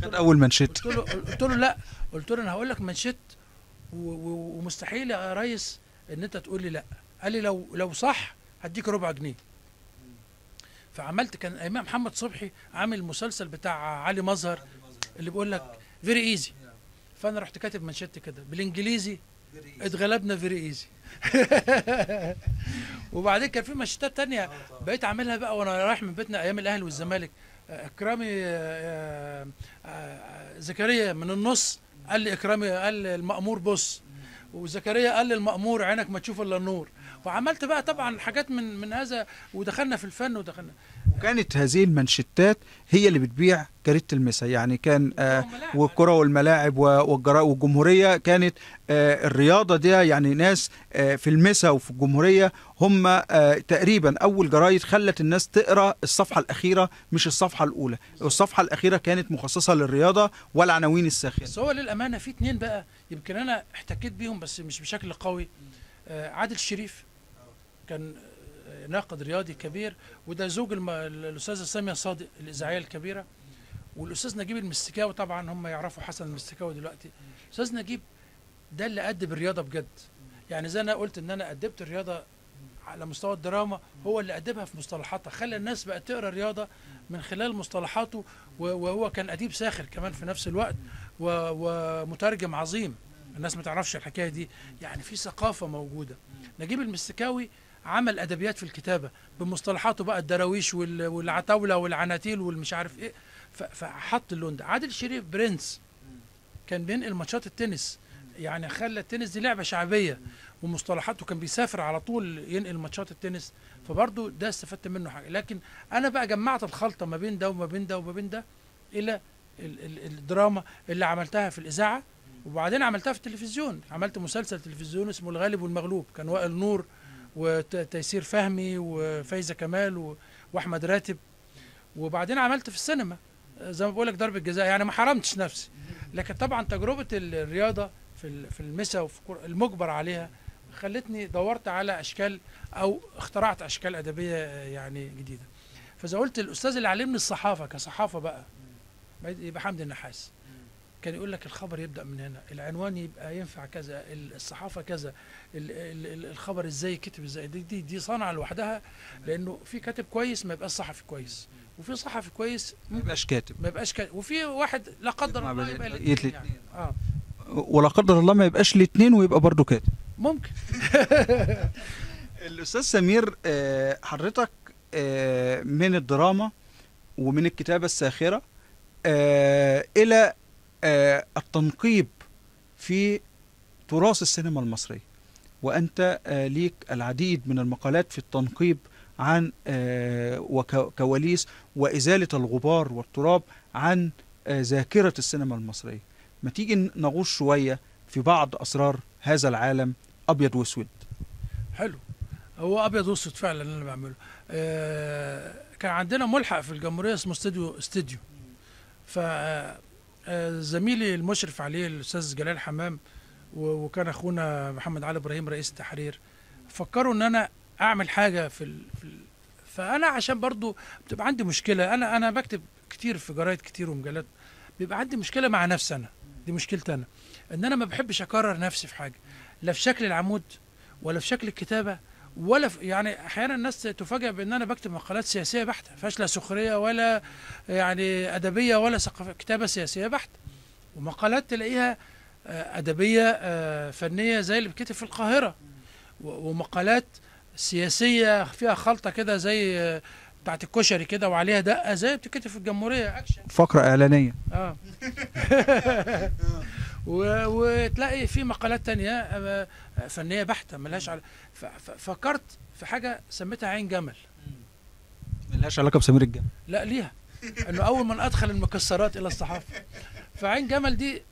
خد اول منشت. قلت له لا، قلت له انا هقول لك منشت ومستحيل يا ريس ان انت تقول لي لا. قال لي لو صح هديك ربع جنيه. فعملت، كان ايام محمد صبحي عامل مسلسل بتاع علي مظهر اللي بيقول لك فيري ايزي، فانا رحت كاتب منشت كده بالانجليزي اتغلبنا فيري ايزي. وبعدين كان في منشتات تانية بقيت اعملها بقى وانا رايح من بيتنا ايام الاهلي والزمالك. اكرامي زكريا من النص قال لي اكرامي قال المأمور بص، وزكريا قال لي المأمور عينك ما تشوف الا النور. وعملت بقى طبعا حاجات من هذا، ودخلنا في الفن ودخلنا. وكانت هذه المنشتات هي اللي بتبيع جريدة المسا، يعني كان والكرة والملاعب والجمهورية كانت الرياضة دي، يعني ناس في المسا وفي الجمهورية هم تقريبا أول جرايد خلت الناس تقرأ الصفحة الأخيرة مش الصفحة الأولى. الصفحة الأخيرة كانت مخصصة للرياضة والعناوين الساخنة. بس هو للأمانة في 2 بقى يمكن أنا احتكيت بيهم بس مش بشكل قوي. عادل الشريف كان ناقد رياضي كبير، وده زوج الأستاذة سامية صادق الإذاعية الكبيرة، والأستاذ نجيب المستكاوي طبعا هم يعرفوا حسن المستكاوي دلوقتي. الأستاذ نجيب ده اللي أدب الرياضة بجد، يعني زي أنا قلت إن أنا أدبت الرياضة على مستوى الدراما، هو اللي أدبها في مصطلحاتها، خلى الناس بقى تقرأ الرياضة من خلال مصطلحاته. وهو كان أديب ساخر كمان في نفس الوقت ومترجم عظيم. الناس ما تعرفش الحكاية دي، يعني في ثقافة موجودة. نجيب المستكاوي عمل ادبيات في الكتابه بمصطلحاته بقى، الدراويش والعتاوله والعناتيل والمش عارف ايه، فحط اللون ده. عادل الشريف برنس كان بينقل ماتشات التنس، يعني خلى التنس دي لعبه شعبيه، ومصطلحاته كان بيسافر على طول ينقل ماتشات التنس، فبرضه ده استفدت منه حاجه. لكن انا بقى جمعت الخلطه ما بين ده وما بين ده وما بين ده الى الدراما اللي عملتها في الاذاعه، وبعدين عملتها في التلفزيون. عملت مسلسل تلفزيوني اسمه الغالب والمغلوب، كان وائل نور وتيسير فهمي وفايزة كمال واحمد راتب. وبعدين عملت في السينما زي ما بقول لك ضربة جزاء، يعني ما حرمتش نفسي. لكن طبعا تجربة الرياضة في المسا وفي المجبر عليها خلتني دورت على اشكال او اخترعت اشكال ادبية يعني جديدة. فاذا قلت الاستاذ اللي علمني الصحافة كصحافة بقى يبقى حمدي النحاس، كان يقول لك الخبر يبدأ من هنا، العنوان يبقى ينفع كذا، الصحافة كذا، الخبر ازاي كتب ازاي. دي صنعة لوحدها، لانه في كاتب كويس ما يبقاش صحفي كويس، وفي صحفي كويس ما يبقاش كاتب، وفي واحد لا قدر الله يبقى الاثنين يعني. ولا قدر الله ما يبقاش الاثنين ويبقى برضه كاتب ممكن. الأستاذ سمير، حضرتك من الدراما ومن الكتابة الساخرة إلى التنقيب في تراث السينما المصرية. وأنت ليك العديد من المقالات في التنقيب عن وكواليس وإزالة الغبار والتراب عن ذاكرة السينما المصرية. ما تيجي نغوص شوية في بعض أسرار هذا العالم أبيض وأسود؟ حلو. هو ابيض واسود فعلا اللي انا بعمله. كان عندنا ملحق في الجمهوريه اسمه استوديو. ف زميلي المشرف عليه الاستاذ جلال حمام وكان اخونا محمد علي ابراهيم رئيس التحرير، فكروا ان انا اعمل حاجه فانا عشان برضو بتبقى عندي مشكله. انا بكتب كتير في جرايد كتير ومجلات، بيبقى عندي مشكله مع نفسي انا، دي مشكلتي انا، ان انا ما بحبش اكرر نفسي في حاجه، لا في شكل العمود ولا في شكل الكتابه ولا يعني احيانا الناس تفاجئ بان انا بكتب مقالات سياسيه بحته، فيهاش لا سخريه ولا يعني ادبيه ولا ثقافه، كتابه سياسيه بحته. ومقالات تلاقيها ادبيه فنيه زي اللي بتكتب في القاهره، ومقالات سياسيه فيها خلطه كده زي بتاعت الكشري كده وعليها دقه زي بتتكتب في الجمهوريه اكشن، فقره اعلانيه. وتلاقي في مقالات تانية فنية بحتة ملهاش فكرت في حاجة سميتها عين جمل. ملهاش علاقة بسمير الجمل؟ لا ليها، انه اول من ادخل المكسرات الى الصحافة. فعين جمل دي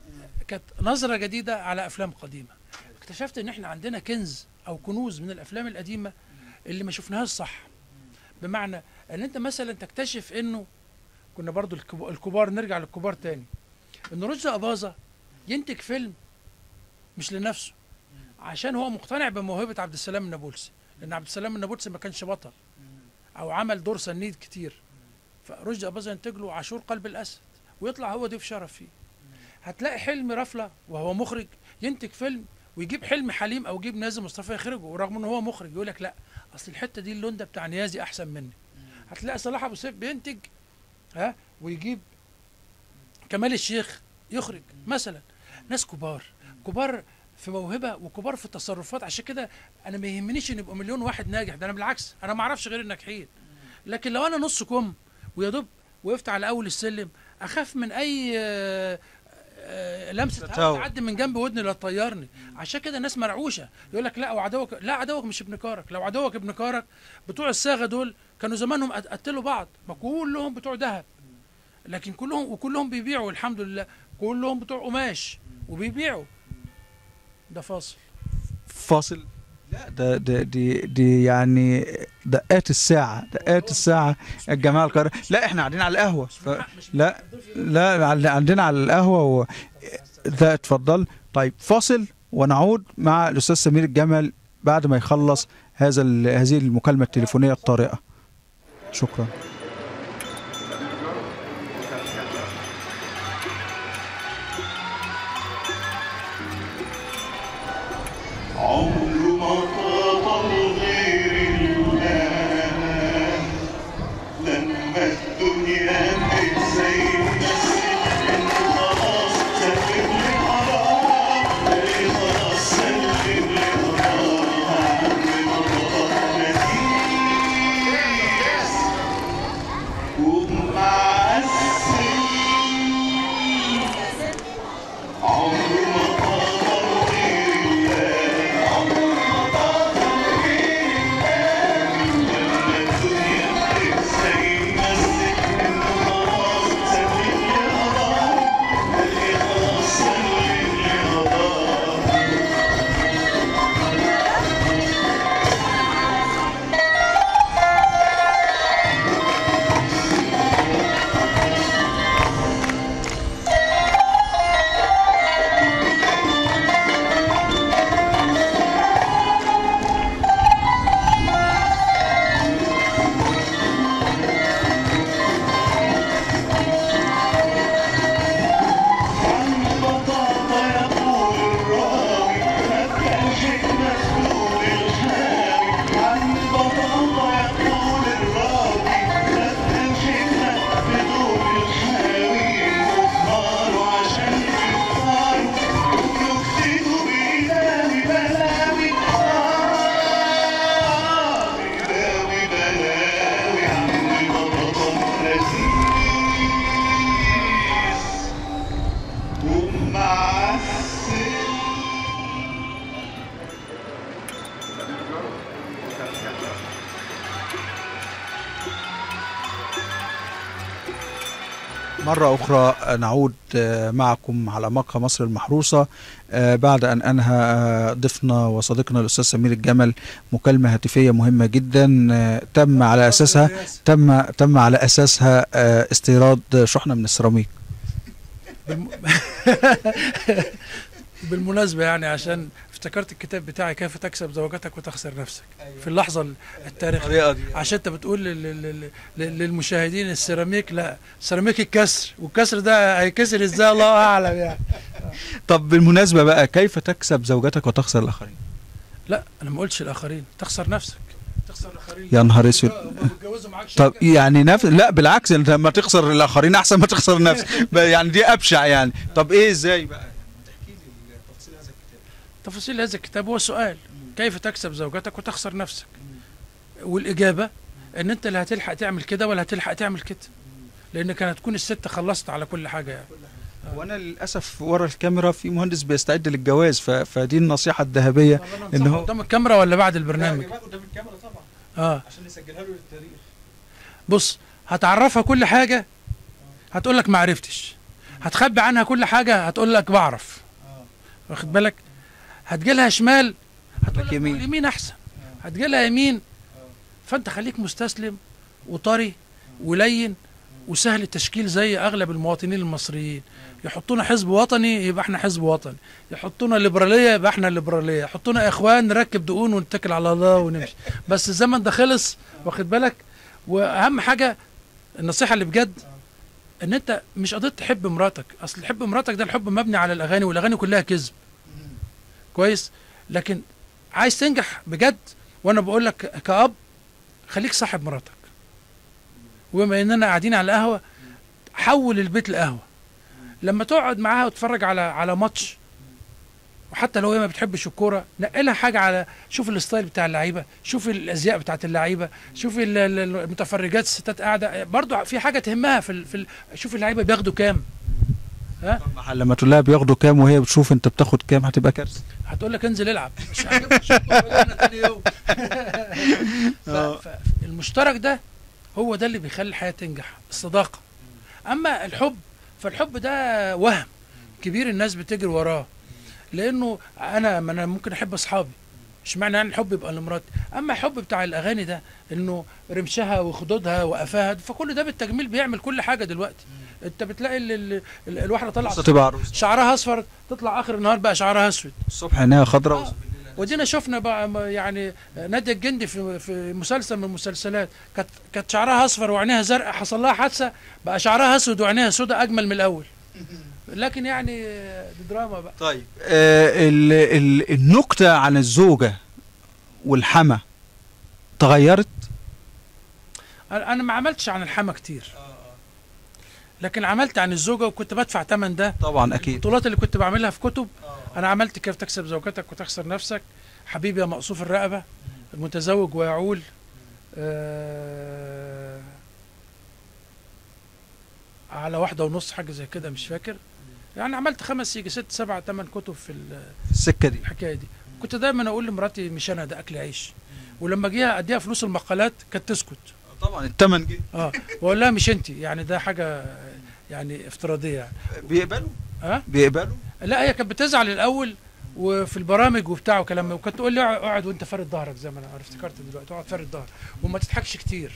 كانت نظرة جديدة على افلام قديمة. اكتشفت ان احنا عندنا كنز او كنوز من الافلام القديمة اللي ما شفناهاش صح. بمعنى ان انت مثلا تكتشف انه كنا برضو الكبار، نرجع للكبار تاني، ان رشدي أباظة ينتج فيلم مش لنفسه، عشان هو مقتنع بموهبة عبد السلام النابلسي، لأن عبد السلام النابلسي ما كانش بطل أو عمل دور سنيد كتير، فرشدي أباظة ينتج له عاشور قلب الأسد ويطلع هو ضيف شرف فيه. هتلاقي حلمي رفلة وهو مخرج ينتج فيلم ويجيب حلمي حليم أو يجيب نيازي مصطفى يخرجه، ورغم إنه هو مخرج يقول لك لا أصل الحتة دي اللون ده بتاع نيازي أحسن مني. هتلاقي صلاح أبو سيف بينتج ويجيب كمال الشيخ يخرج مثلا. ناس كبار في موهبه وكبار في التصرفات. عشان كده انا ما يهمنيش ان يبقى مليون واحد ناجح، ده انا بالعكس انا ما اعرفش غير الناجحين. لكن لو انا نص كم ويا دوب وقفت على اول السلم اخاف من اي لمسه هوا تعدي من جنب ودني لا تطيرني. عشان كده الناس مرعوشه، يقول لك لا وعدوك، لا عدوك مش ابن كارك. لو عدوك ابن كارك بتوع الصاغه دول كانوا زمانهم قتلوا بعض، ما كلهم بتوع ذهب، لكن كلهم بيبيعوا الحمد لله، كلهم بتوع قماش وبيبيعوا. ده فاصل. لا دي يعني دقات الساعة الجماعة القاهرة. لا احنا قاعدين على القهوة لا عندنا على القهوة ده اتفضل. طيب فاصل ونعود مع الأستاذ سمير الجمل بعد ما يخلص هذه المكالمة التليفونية الطارئة. شكرا. عمر ما طال غير الله لما الدنيا بتزيد خلاص سلم لي حرام خلاص سلم لي حرام عم ومعسل مرة أخرى نعود معكم على مقهى مصر المحروسة بعد أن أنهى ضيفنا وصديقنا الأستاذ سمير الجمل مكالمة هاتفية مهمة جدا تم على أساسها استيراد شحنة من السيراميك. بالمناسبة يعني عشان افتكرت الكتاب بتاعي كيف تكسب زوجتك وتخسر نفسك في اللحظة التاريخية، عشان انت بتقول للمشاهدين السيراميك، لا سيراميك الكسر، والكسر ده هيكسر ازاي الله اعلم يعني. طب بالمناسبة بقى كيف تكسب زوجتك وتخسر الآخرين؟ لا انا ما قلتش الآخرين، تخسر نفسك، تخسر الآخرين. يا نهار اسود. طب يعني لا بالعكس، انت لما تخسر الآخرين احسن ما تخسر نفسك يعني دي أبشع يعني. طب ايه ازاي بقى؟ تفاصيل هذا الكتاب هو سؤال كيف تكسب زوجتك وتخسر نفسك، والإجابة ان انت لا هتلحق تعمل كده ولا هتلحق تعمل كده، لانك هتكون الست خلصت على كل حاجة يعني. وانا للاسف ورا الكاميرا في مهندس بيستعد للجواز، فدي النصيحة الذهبية. ان هو قدام الكاميرا ولا بعد البرنامج؟ قدام الكاميرا طبعا عشان نسجلها له للتاريخ. بص، هتعرفها كل حاجة هتقول لك ما عرفتش، هتخبي عنها كل حاجة هتقول لك بعرف، واخد بالك؟ هتجيلها شمال هتقول لك يمين احسن، هتجيلها يمين. فانت خليك مستسلم وطري ولين وسهل التشكيل زي اغلب المواطنين المصريين. يحطونا حزب وطني يبقى احنا حزب وطني، يحطونا ليبراليه يبقى احنا ليبراليه، يحطونا اخوان نركب دقون ونتكل على الله ونمشي. بس الزمن ده خلص، واخد بالك؟ واهم حاجه النصيحه اللي بجد ان انت مش قضيت تحب مراتك، اصل حب مراتك ده الحب مبني على الاغاني، والاغاني كلها كذب. كويس؟ لكن عايز تنجح بجد، وانا بقول لك كأب خليك صاحب مراتك، وبما اننا قاعدين على القهوه حول البيت لقهوه. لما تقعد معاها وتتفرج على ماتش، وحتى لو هي ما بتحبش الكوره نقلها حاجه، على شوف الستايل بتاع اللعيبه، شوف الازياء بتاعت اللعيبه، شوف المتفرجات الستات قاعده برضو في حاجه تهمها شوف اللعيبه بياخدوا كام. ها؟ لما تقول لها بياخدوا كام وهي بتشوف انت بتاخد كام هتبقى كارثه. هتقول لك انزل العب، مش انا تاني يوم. فالمشترك ده هو ده اللي بيخلي الحياه تنجح، الصداقه. اما الحب فالحب ده وهم كبير الناس بتجري وراه، لانه انا ممكن احب اصحابي، اشمعنى يعني الحب يبقى لمراتي؟ اما الحب بتاع الاغاني ده انه رمشها وخدودها وقفاها، فكل ده بالتجميل بيعمل كل حاجه دلوقتي. انت بتلاقي الواحده طالعه شعرها اصفر، تطلع اخر النهار بقى شعرها اسود، الصبح عينيها خضراء. ودينا شفنا بقى يعني نادية الجندي في مسلسل من المسلسلات كانت شعرها اصفر وعينيها زرقاء، حصل لها حادثه بقى شعرها اسود وعينيها سوداء اجمل من الاول. لكن يعني دي دراما بقى. طيب النكته عن الزوجه والحما تغيرت؟ انا ما عملتش عن الحما كتير، لكن عملت عن الزوجه وكنت بدفع ثمن ده طبعا اكيد. البطولات اللي كنت بعملها في كتب انا عملت كيف تكسب زوجتك وتخسر نفسك، حبيبي يا مقصوف الرقبه، المتزوج ويعول، على 1.5 حاجه زي كده مش فاكر يعني. عملت 5 6 7 8 كتب في السكه دي، الحكايه دي. كنت دايما اقول لمراتي مش انا ده اكل عيش، ولما جيها اديها فلوس المقالات كانت تسكت. طبعا الثمن جه. واقول لها مش انت يعني، ده حاجه يعني افتراضيه يعني. بيقبلوا؟ بيقبلوا؟ لا هي كانت بتزعل الاول وفي البرامج وبتاع وكلام، وكانت تقول لي اقعد وانت فارد ظهرك، زي ما انا افتكرت دلوقتي، اقعد فارد ظهرك وما تضحكش كتير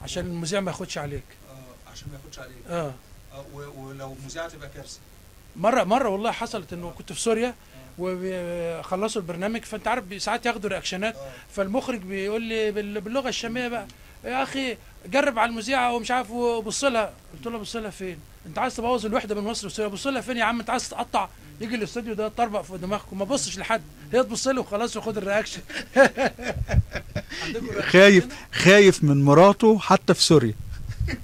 عشان المذيع ما ياخدش عليك. عشان ما ياخدش عليك. ولو مذيعه تبقى كارثه. مره والله حصلت انه كنت في سوريا وخلصوا البرنامج، فانت عارف ساعات ياخدوا رياكشنات، فالمخرج بيقول لي باللغه الشاميه بقى يا اخي جرب على المذيعه ومش عارف وبص لها. قلت له بص لها فين؟ انت عايز تبوظ الوحده بين مصر وسوريا؟ بص لها فين يا عم؟ انت عايز تقطع يجي الاستوديو ده طربق في دماغكم، ما بصش لحد، هي تبص له وخلاص وخد الرياكشن. خايف من مراته حتى في سوريا.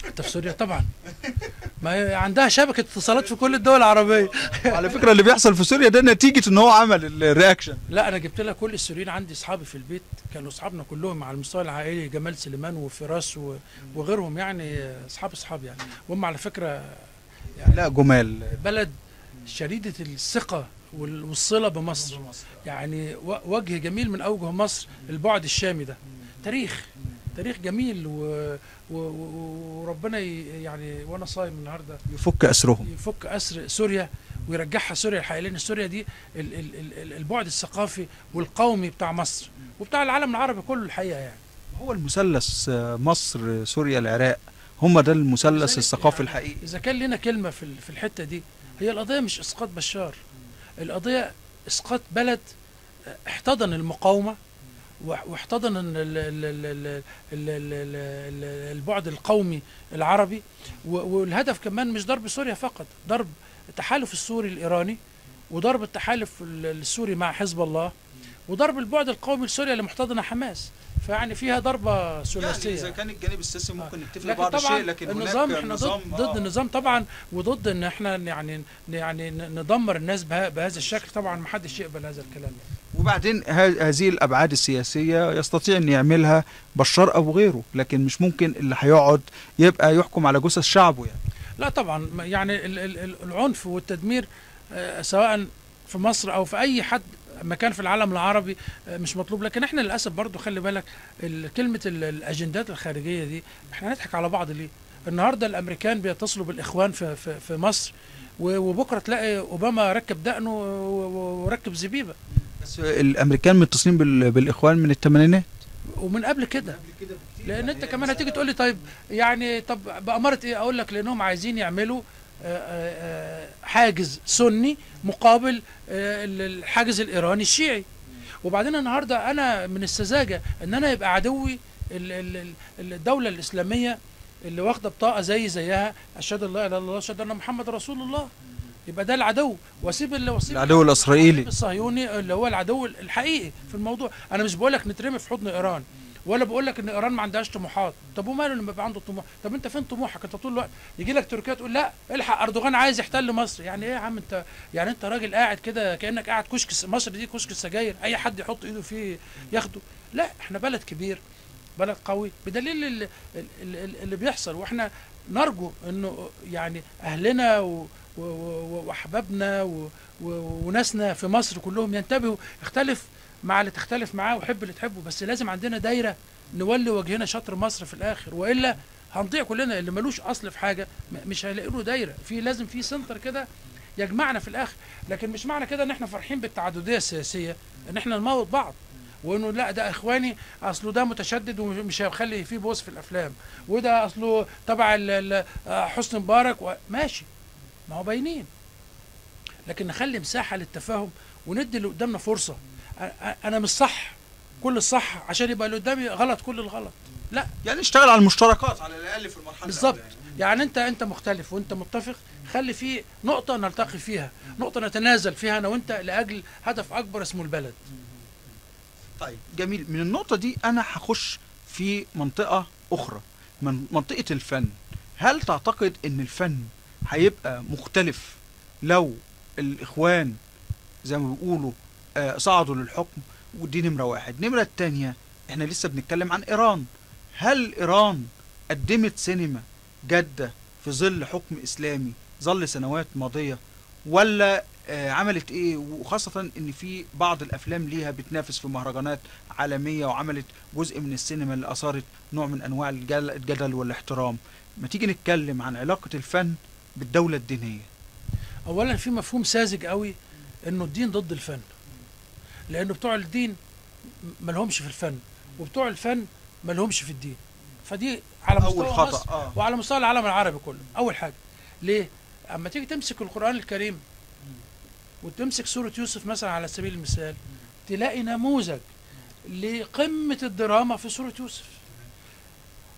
حتى في سوريا طبعا، ما هي عندها شبكه اتصالات في كل الدول العربيه. على فكره اللي بيحصل في سوريا ده نتيجه ان هو عمل الرياكشن. لا انا جبت لها كل السوريين، عندي اصحابي في البيت كانوا اصحابنا كلهم على المستوى العائلي، جمال سليمان وفراس وغيرهم يعني، اصحاب يعني. وهم على فكره يعني لا جمال. بلد شديدة الثقة والصلة بمصر، يعني وجه جميل من أوجه مصر البعد الشامي ده. تاريخ جميل وربنا يعني وانا صايم النهارده يفك اسرهم، يفك اسر سوريا ويرجعها سوريا الحقيقيه، لان سوريا دي البعد الثقافي والقومي بتاع مصر وبتاع العالم العربي كله الحقيقه. يعني هو المثلث مصر سوريا العراق، هم ده المثلث الثقافي الحقيقي. اذا كان لنا كلمه في الحته دي، هي القضيه مش اسقاط بشار، القضيه اسقاط بلد احتضن المقاومه واحتضن البعد القومي العربي، والهدف كمان مش ضرب سوريا فقط، ضرب التحالف السوري الإيراني، وضرب التحالف السوري مع حزب الله، وضرب البعد القومي لسوريا اللي محتضنه حماس. فيعني فيها ضربه ثلاثيه. يعني اذا كان الجانب السياسي ممكن نتفق لكن بعض طبعا الشيء، لكن النظام هناك احنا نظام ضد النظام طبعا، وضد ان احنا يعني ندمر الناس بهذا الشكل. طبعا ما حدش يقبل هذا الكلام. وبعدين هذه الابعاد السياسيه يستطيع ان يعملها بشار او غيره، لكن مش ممكن اللي هيقعد يبقى يحكم على جثث شعبه يعني. لا طبعا، يعني العنف والتدمير سواء في مصر او في اي حد مكان في العالم العربي مش مطلوب. لكن احنا للاسف برضو خلي بالك كلمه الاجندات الخارجيه دي احنا نضحك على بعض ليه؟ النهارده الامريكان بيتصلوا بالاخوان في مصر، وبكره تلاقي اوباما ركب دقنه وركب زبيبه. بس الامريكان متصلين بالاخوان من الثمانينات ومن قبل كده. لان انت كمان هتيجي تقول لي طيب يعني طب بأمارة ايه؟ اقول لك لانهم عايزين يعملوا حاجز سني مقابل الحاجز الايراني الشيعي. وبعدين النهارده انا من السذاجه ان انا يبقى عدوي الدوله الاسلاميه اللي واخده بطاقه زيها اشهد ان لا اله الا الله واشهد ان محمد رسول الله، يبقى ده العدو، واسيب العدو الاسرائيلي الصهيوني اللي هو العدو الحقيقي في الموضوع. انا مش بقول لك نترمي في حضن ايران، ولا بقول لك ان ايران ما عندهاش طموحات. طب وماله لما يبقى عنده طموح؟ طب انت فين طموحك؟ انت طول الوقت يجي لك تركيا تقول لا الحق اردوغان عايز يحتل مصر. يعني ايه يا عم انت؟ يعني انت راجل قاعد كده كانك قاعد كشك مصر دي كشك السجاير، اي حد يحط ايده فيه ياخده. لا احنا بلد كبير، بلد قوي، بدليل اللي بيحصل. واحنا نرجو انه يعني اهلنا واحبابنا وناسنا في مصر كلهم ينتبهوا. اختلف مع اللي تختلف معاه وحب اللي تحبه، بس لازم عندنا دايره نولي وجهنا شطر مصر في الاخر، والا هنضيع كلنا. اللي ملوش اصل في حاجه مش هيلاقي له دايره، لازم في سنتر كده يجمعنا في الاخر. لكن مش معنى كده ان احنا فرحين بالتعدديه السياسيه ان احنا نموت بعض، وانه لا ده اخواني اصله ده متشدد ومش هيخلي فيه بوس في الافلام، وده اصله تبع حسني مبارك ماشي، ما هو باينين. لكن نخلي مساحه للتفاهم وندي اللي قدامنا فرصه. انا مش صح كل الصح عشان يبقى اللي قدامي غلط كل الغلط، لا. يعني اشتغل على المشتركات على الاقل في المرحله بالظبط. يعني انت مختلف وانت متفق، خلي في نقطه نلتقي فيها، نقطه نتنازل فيها انا وانت لاجل هدف اكبر اسمه البلد. طيب جميل. من النقطه دي انا هخش في منطقه اخرى، من منطقه الفن. هل تعتقد ان الفن هيبقى مختلف لو الاخوان زي ما بيقولوا صعدوا للحكم؟ ودي نمرة واحد. نمرة التانية، احنا لسه بنتكلم عن ايران. هل ايران قدمت سينما جادة في ظل حكم اسلامي ظل سنوات ماضية، ولا عملت ايه؟ وخاصة ان في بعض الافلام ليها بتنافس في مهرجانات عالمية، وعملت جزء من السينما اللي اثارت نوع من انواع الجدل والاحترام. ما تيجي نتكلم عن علاقة الفن بالدولة الدينية. اولا في مفهوم ساذج قوي انه الدين ضد الفن، لانه بتوع الدين مالهمش في الفن، وبتوع الفن مالهمش في الدين. فدي على مستوى مصر وعلى مستوى العالم العربي كله. اول حاجه ليه؟ اما تيجي تمسك القرآن الكريم وتمسك سورة يوسف مثلا على سبيل المثال، تلاقي نموذج لقمة الدراما في سورة يوسف.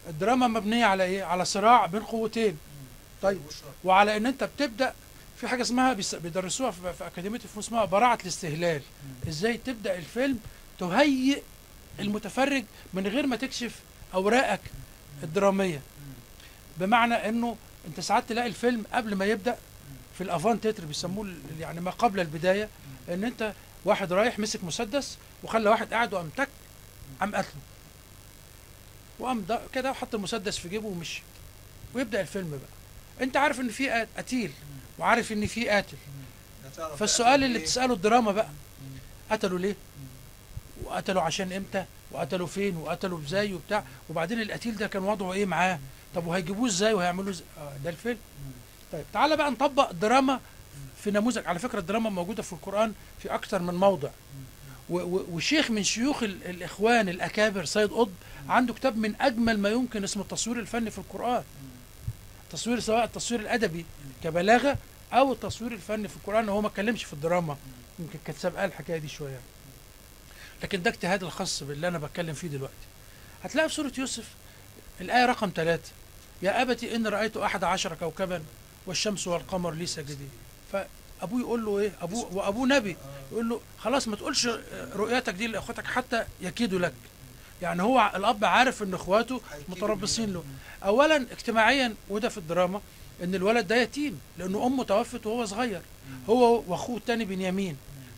الدراما مبنية على ايه؟ على صراع بين قوتين. طيب، وعلى ان انت بتبدأ في حاجة اسمها بيدرسوها في أكاديمية الفنون اسمها براعة الاستهلال. ازاي تبدأ الفيلم تهيئ المتفرج من غير ما تكشف أوراقك الدرامية. بمعنى انه انت ساعات تلاقي الفيلم قبل ما يبدأ في الافان تتر بيسموه يعني ما قبل البداية، ان انت واحد رايح مسك مسدس وخلى واحد قاعد وقام تك قام قتله، وقام كده وحط المسدس في جيبه ومشي، ويبدأ الفيلم بقى. انت عارف ان في قتيل وعارف ان في قاتل، فالسؤال اللي تساله الدراما بقى، قتلوا ليه؟ وقتلوا عشان امتى؟ وقتلوا فين؟ وقتلوا ازاي وبتاع، وبعدين القتيل ده كان وضعه ايه معاه؟ طب وهيجيبوه ازاي وهيعملوه ازاي؟ ده الفيلم. طيب تعالى بقى نطبق دراما في نموذج. على فكره الدراما موجوده في القرآن في اكثر من موضع، وشيخ من شيوخ الاخوان الاكابر سيد قطب عنده كتاب من اجمل ما يمكن اسمه التصوير الفني في القرآن. تصوير سواء التصوير الادبي كبلاغه او التصوير الفني في القرآن. هو ما اتكلمش في الدراما، يمكن كانت سابقه الحكايه دي شويه، لكن ده اجتهاد الخاص باللي انا بتكلم فيه دلوقتي. هتلاقي في سوره يوسف الايه رقم 3: يا ابت ان رايت 11 كوكبا والشمس والقمر لي ساجدين. فابوه يقول له ايه؟ وابوه نبي، يقول له خلاص ما تقولش رؤيتك دي لاخواتك حتى يكيدوا لك. يعني هو الاب عارف ان اخواته متربصين له. اولا اجتماعيا، وده في الدراما، ان الولد ده يتيم لانه امه توفت وهو صغير، هو واخوه الثاني بنيامين،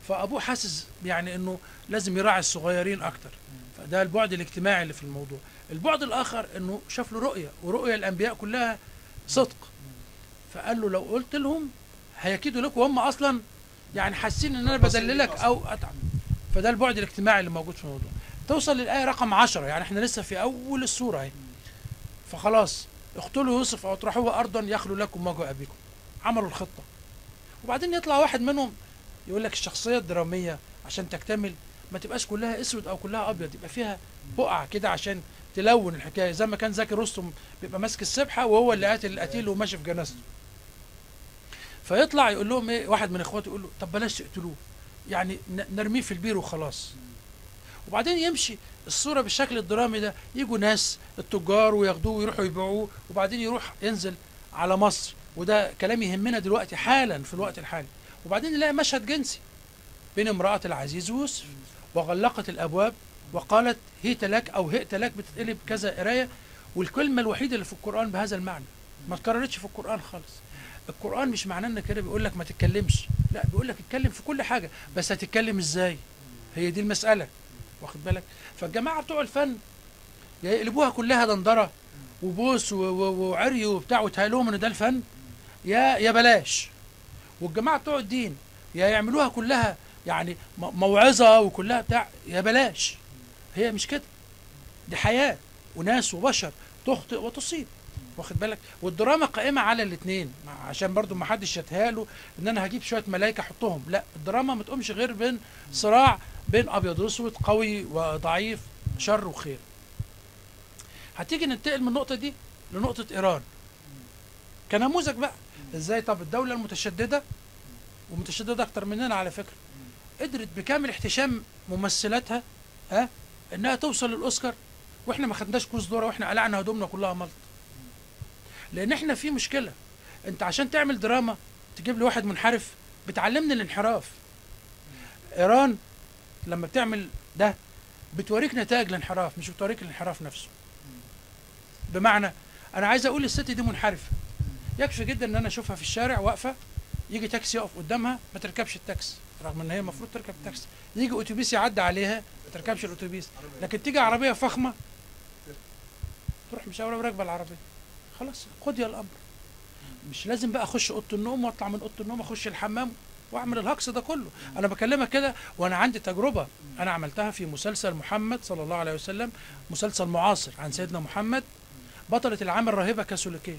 فابوه حاسس يعني انه لازم يراعي الصغيرين اكتر. فده البعد الاجتماعي اللي في الموضوع. البعد الاخر انه شاف له رؤيه، ورؤيه الانبياء كلها صدق، فقال له لو قلت لهم هيكيدوا لك، وهم اصلا يعني حاسين ان انا بدللك او اتعب. فده البعد الاجتماعي اللي موجود في الموضوع. توصل للايه رقم 10، يعني احنا لسه في اول السوره اهي. فخلاص اقتلوا يوسف او اطرحوه ارضا يخلو لكم وجه ابيكم. عملوا الخطه، وبعدين يطلع واحد منهم يقول لك الشخصيه الدراميه عشان تكتمل ما تبقاش كلها اسود او كلها ابيض، يبقى فيها بقع كده عشان تلون الحكايه، زي ما كان زكي رستم بيبقى ماسك السبحه وهو اللي قاتل القتيل وماشي في جنازته. فيطلع يقول لهم ايه، واحد من اخواته يقول له طب بلاش تقتلوه، يعني نرميه في البير وخلاص. وبعدين يمشي الصوره بالشكل الدرامي ده، يجوا ناس التجار وياخدوه ويروحوا يبيعوه، وبعدين يروح ينزل على مصر، وده كلام يهمنا دلوقتي حالا في الوقت الحالي. وبعدين نلاقي مشهد جنسي بين امرأة العزيز ويوسف، وغلقت الابواب وقالت هيت لك او هئت لك، بتتقلب كذا قرايه، والكلمه الوحيده اللي في القرآن بهذا المعنى ما اتكررتش في القرآن خالص. القرآن مش معناه ان كده بيقول لك ما تتكلمش، لا بيقول لك اتكلم في كل حاجه، بس هتتكلم ازاي؟ هي دي المساله، واخد بالك؟ فالجماعه بتوع الفن يقلبوها كلها دندره وبوس وعري وبتاع وتهيألهم ان ده الفن، يا بلاش. والجماعه بتوع الدين يا يعملوها كلها يعني موعظه وكلها بتاع، يا بلاش. هي مش كده، دي حياه وناس وبشر تخطئ وتصيب، واخد بالك؟ والدراما قائمه على الاثنين، عشان برضو ما حدش يتهيأله ان انا هجيب شويه ملائكه احطهم، لا، الدراما ما تقومش غير بين صراع بين ابيض واسود، قوي وضعيف، شر وخير. هتيجي ننتقل من النقطه دي لنقطه ايران كنموذج بقى. ازاي؟ طب الدوله المتشدده، ومتشدده اكتر مننا على فكره، قدرت بكامل احتشام ممثلاتها انها توصل للاوسكار، واحنا ما خدناش كوز دوره، واحنا قلعنا هدومنا كلها ملط. لان احنا في مشكله، انت عشان تعمل دراما تجيب لي واحد منحرف، بتعلمني الانحراف. ايران لما بتعمل ده بتوريك نتائج الانحراف، مش بتوريك الانحراف نفسه. بمعنى انا عايز اقول الست دي منحرفه، يكفي جدا ان انا اشوفها في الشارع واقفه، يجي تاكسي يقف قدامها ما تركبش التاكسي، رغم ان هي المفروض تركب التاكسي. يجي اتوبيس يعدي عليها ما تركبش الاتوبيس، لكن تيجي عربيه فخمه تروح مشاوره وراكبه العربيه. خلاص قضي الامر. مش لازم بقى اخش اوضه النوم واطلع من اوضه النوم اخش الحمام واعمل الهجص ده كله. انا بكلمك كده وانا عندي تجربه انا عملتها في مسلسل محمد صلى الله عليه وسلم، مسلسل معاصر عن سيدنا محمد. بطلة العام راهبه كاثوليكيه،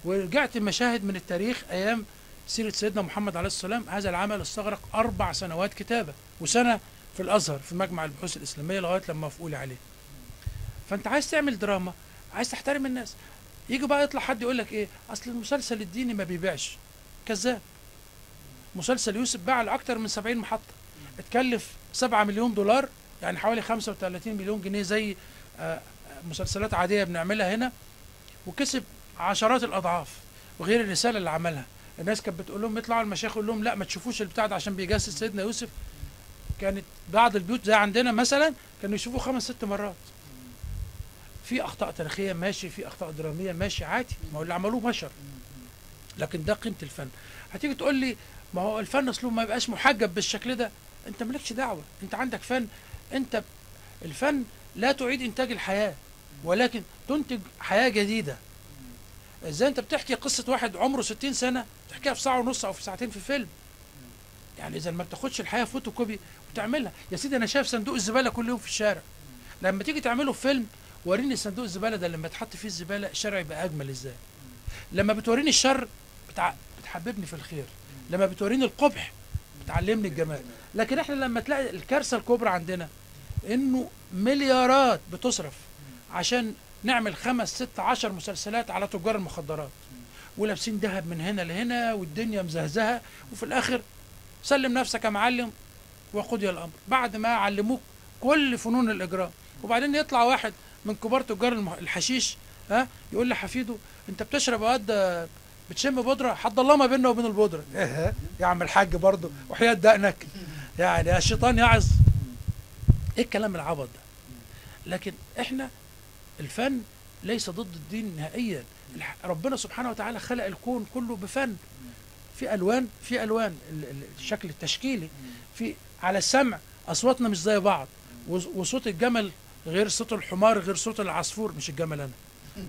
ورجعت مشاهد من التاريخ ايام سيره سيدنا محمد عليه السلام. هذا العمل استغرق 4 سنوات كتابه، وسنه في الازهر في مجمع البحوث الاسلاميه لغايه لما وافقوا عليه. فانت عايز تعمل دراما، عايز تحترم الناس، يجي بقى يطلع حد يقول لك ايه، اصل المسلسل الديني ما بيبيعش. كذاب. مسلسل يوسف باع لاكثر من 70 محطه، اتكلف 7 مليون دولار، يعني حوالي 35 مليون جنيه زي مسلسلات عاديه بنعملها هنا، وكسب عشرات الاضعاف، وغير الرساله اللي عملها. الناس كانت بتقول لهم يطلعوا المشايخ يقول لهم لا ما تشوفوش البتاع ده عشان بيجسد سيدنا يوسف. كانت بعض البيوت زي عندنا مثلا كانوا يشوفوه 5 6 مرات. في اخطاء تاريخيه ماشي، في اخطاء دراميه ماشي، عادي، ما هو اللي عملوه بشر، لكن ده قيمه الفن. هتيجي تقول لي ما هو الفن اصله ما يبقاش محجب بالشكل ده، انت مالكش دعوه، انت عندك فن. انت الفن لا تعيد انتاج الحياه، ولكن تنتج حياه جديده. ازاي انت بتحكي قصه واحد عمره 60 سنه تحكيها في ساعه ونص او في ساعتين في فيلم؟ يعني اذا ما بتاخدش الحياه فوتوكوبي وتعملها. يا سيدي انا شايف صندوق الزباله كل يوم في الشارع، لما تيجي تعمله فيلم وريني صندوق الزباله ده لما تحط فيه الزباله الشارع يبقى اجمل ازاي. لما بتوريني الشر بتحببني في الخير، لما بتوريني القبح بتعلمني الجمال. لكن احنا لما تلاقي الكارثه الكبرى عندنا انه مليارات بتصرف عشان نعمل 5 6 10 مسلسلات على تجار المخدرات، ولابسين ذهب من هنا لهنا والدنيا مزهزهه، وفي الاخر سلم نفسك يا معلم وقضي الامر بعد ما علموك كل فنون الاجرام. وبعدين يطلع واحد من كبار تجار الحشيش يقول لحفيده انت بتشرب وقد بتشم بودره؟ حد الله ما بيننا وبين البودره. يا عم الحاج برضه وحياة دقنك، يعني الشيطان يعظ. ايه الكلام العبط ده؟ لكن احنا الفن ليس ضد الدين نهائيا. ربنا سبحانه وتعالى خلق الكون كله بفن، في الوان الشكل التشكيلي، في على السمع اصواتنا مش زي بعض، وصوت الجمل غير صوت الحمار غير صوت العصفور، مش الجمل انا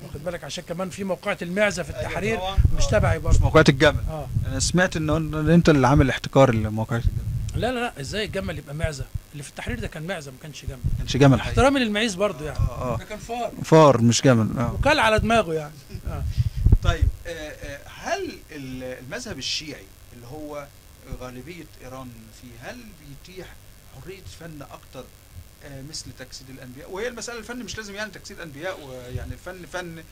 واخد بالك، عشان كمان في موقعة المعزة في التحرير مش تبعي برضه، موقعة الجمل. انا سمعت ان انت اللي عامل احتكار لموقعة الجمل. لا ازاي الجمل يبقى معزة؟ اللي في التحرير ده كان معزة ما كانش جمل. ما كانش جمل حقيقي. احترامي للمعيز برضه يعني. ده كان فار مش جمل. وكل على دماغه يعني. طيب هل المذهب الشيعي اللي هو غالبية إيران فيه، هل بيتيح حرية فن أكتر مثل تجسيد الأنبياء؟ وهي المسألة الفن مش لازم يعني تجسيد أنبياء، ويعني الفن فن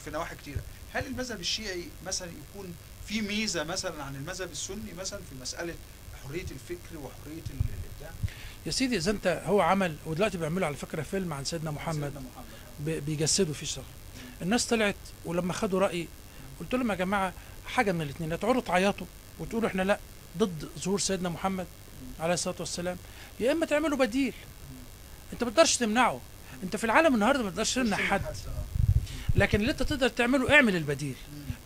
في نواحي كتيرة. هل المذهب الشيعي مثلا يكون في ميزة مثلا عن المذهب السني مثلا في مسألة حرية الفكر وحرية الإبداع؟ يا سيدي إذا أنت هو عمل، ودلوقتي بيعملوا على فكرة فيلم عن سيدنا محمد بيجسدوا فيه شر. الناس طلعت ولما خدوا رأيي قلت لهم يا جماعة حاجة من الاثنين، لا تقعدوا تعيطوا وتقولوا احنا لا ضد ظهور سيدنا محمد عليه الصلاة والسلام، يا اما تعملوا بديل. انت ما تقدرش تمنعه، انت في العالم النهارده ما تقدرش تمنع حد، لكن اللي انت تقدر تعمله اعمل البديل.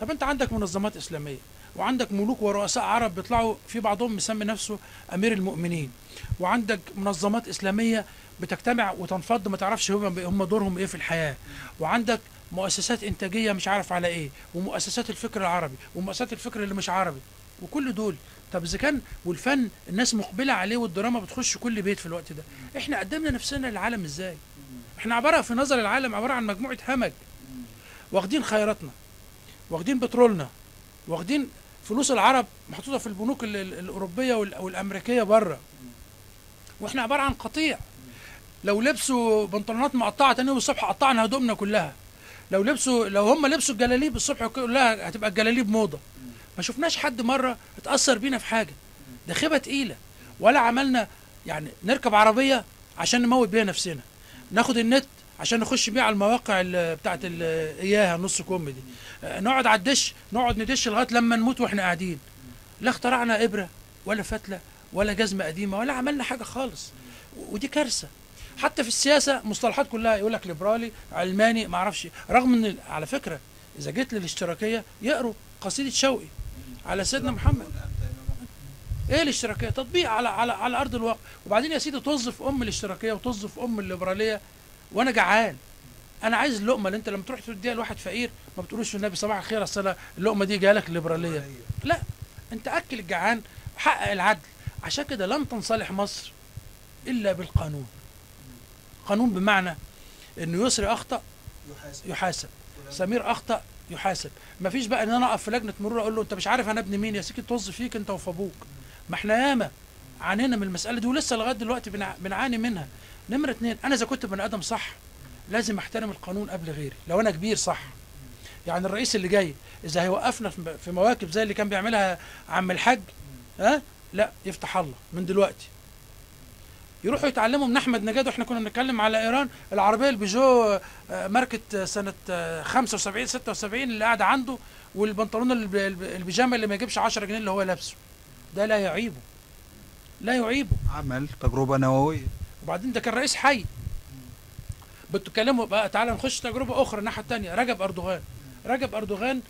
طب انت عندك منظمات اسلاميه وعندك ملوك ورؤساء عرب بيطلعوا في بعضهم مسمي نفسه امير المؤمنين، وعندك منظمات اسلاميه بتجتمع وتنفض ما تعرفش هم دورهم ايه في الحياه، وعندك مؤسسات انتاجيه مش عارف على ايه، ومؤسسات الفكر العربي ومؤسسات الفكر اللي مش عربي، وكل دول. طب اذا كان والفن الناس مقبله عليه والدراما بتخش كل بيت في الوقت ده، احنا قدمنا نفسنا للعالم ازاي؟ احنا عباره في نظر العالم عباره عن مجموعه همج، واخدين خيراتنا، واخدين بترولنا، واخدين فلوس العرب محطوطه في البنوك الاوروبيه والامريكيه بره، واحنا عباره عن قطيع. لو لبسوا بنطلونات مقطعه تاني يوم الصبح قطعنا هدومنا كلها، لو هم لبسوا الجلاليب الصبح كلها هتبقى الجلاليب موضه. ما شفناش حد مره اتاثر بينا في حاجه، ده خيبه تقيله. ولا عملنا يعني نركب عربيه عشان نموت بيها نفسنا، ناخد النت عشان نخش بيه على المواقع بتاعت اياها نص كم دي، نقعد على الدش نقعد ندش لغايه لما نموت واحنا قاعدين. لا اخترعنا ابره ولا فتله ولا جزمه قديمه ولا عملنا حاجه خالص، ودي كارثه. حتى في السياسه مصطلحات كلها يقول لك ليبرالي علماني ما اعرفش، رغم ان على فكره اذا جيت للاشتراكيه يقروا قصيده شوقي على سيدنا محمد. ايه الاشتراكيه؟ تطبيق على ارض الواقع. وبعدين يا سيدي توظف الاشتراكيه وتوظف الليبراليه وانا جعان، انا عايز اللقمه اللي انت لما تروح تديها لواحد فقير ما بتقولوش للنبي صباح الخير اصل اللقمه دي جايه لك الليبراليه، لا انت اكل الجعان، حقق العدل. عشان كده لن تنصلح مصر الا بالقانون. قانون بمعنى انه يسري اخطا يحاسب، سمير اخطا يحاسب. ما فيش بقى ان انا اقف في لجنه مرور اقول له انت مش عارف انا ابن مين، يا سيدي طز فيك انت وفي ابوك. ما احنا ياما عانينا من المساله دي ولسه لغايه دلوقتي بنعاني منها. نمره 2، انا اذا كنت بني ادم صح لازم احترم القانون قبل غيري. لو انا كبير صح، يعني الرئيس اللي جاي اذا هيوقفنا في مواكب زي اللي كان بيعملها عم الحاج، لا يفتح الله من دلوقتي يروحوا يتعلموا من احمد نجاد. واحنا كنا بنتكلم على ايران، العربيه البيجو ماركه سنه 75 76 اللي قاعده عنده، والبنطلون البيجامه اللي ما يجيبش 10 جنيه اللي هو لابسه، ده لا يعيبه، لا يعيبه. عمل تجربه نوويه. وبعدين ده كان رئيس حي. بتتكلموا بقى تعالى نخش تجربه اخرى الناحيه الثانيه. رجب اردوغان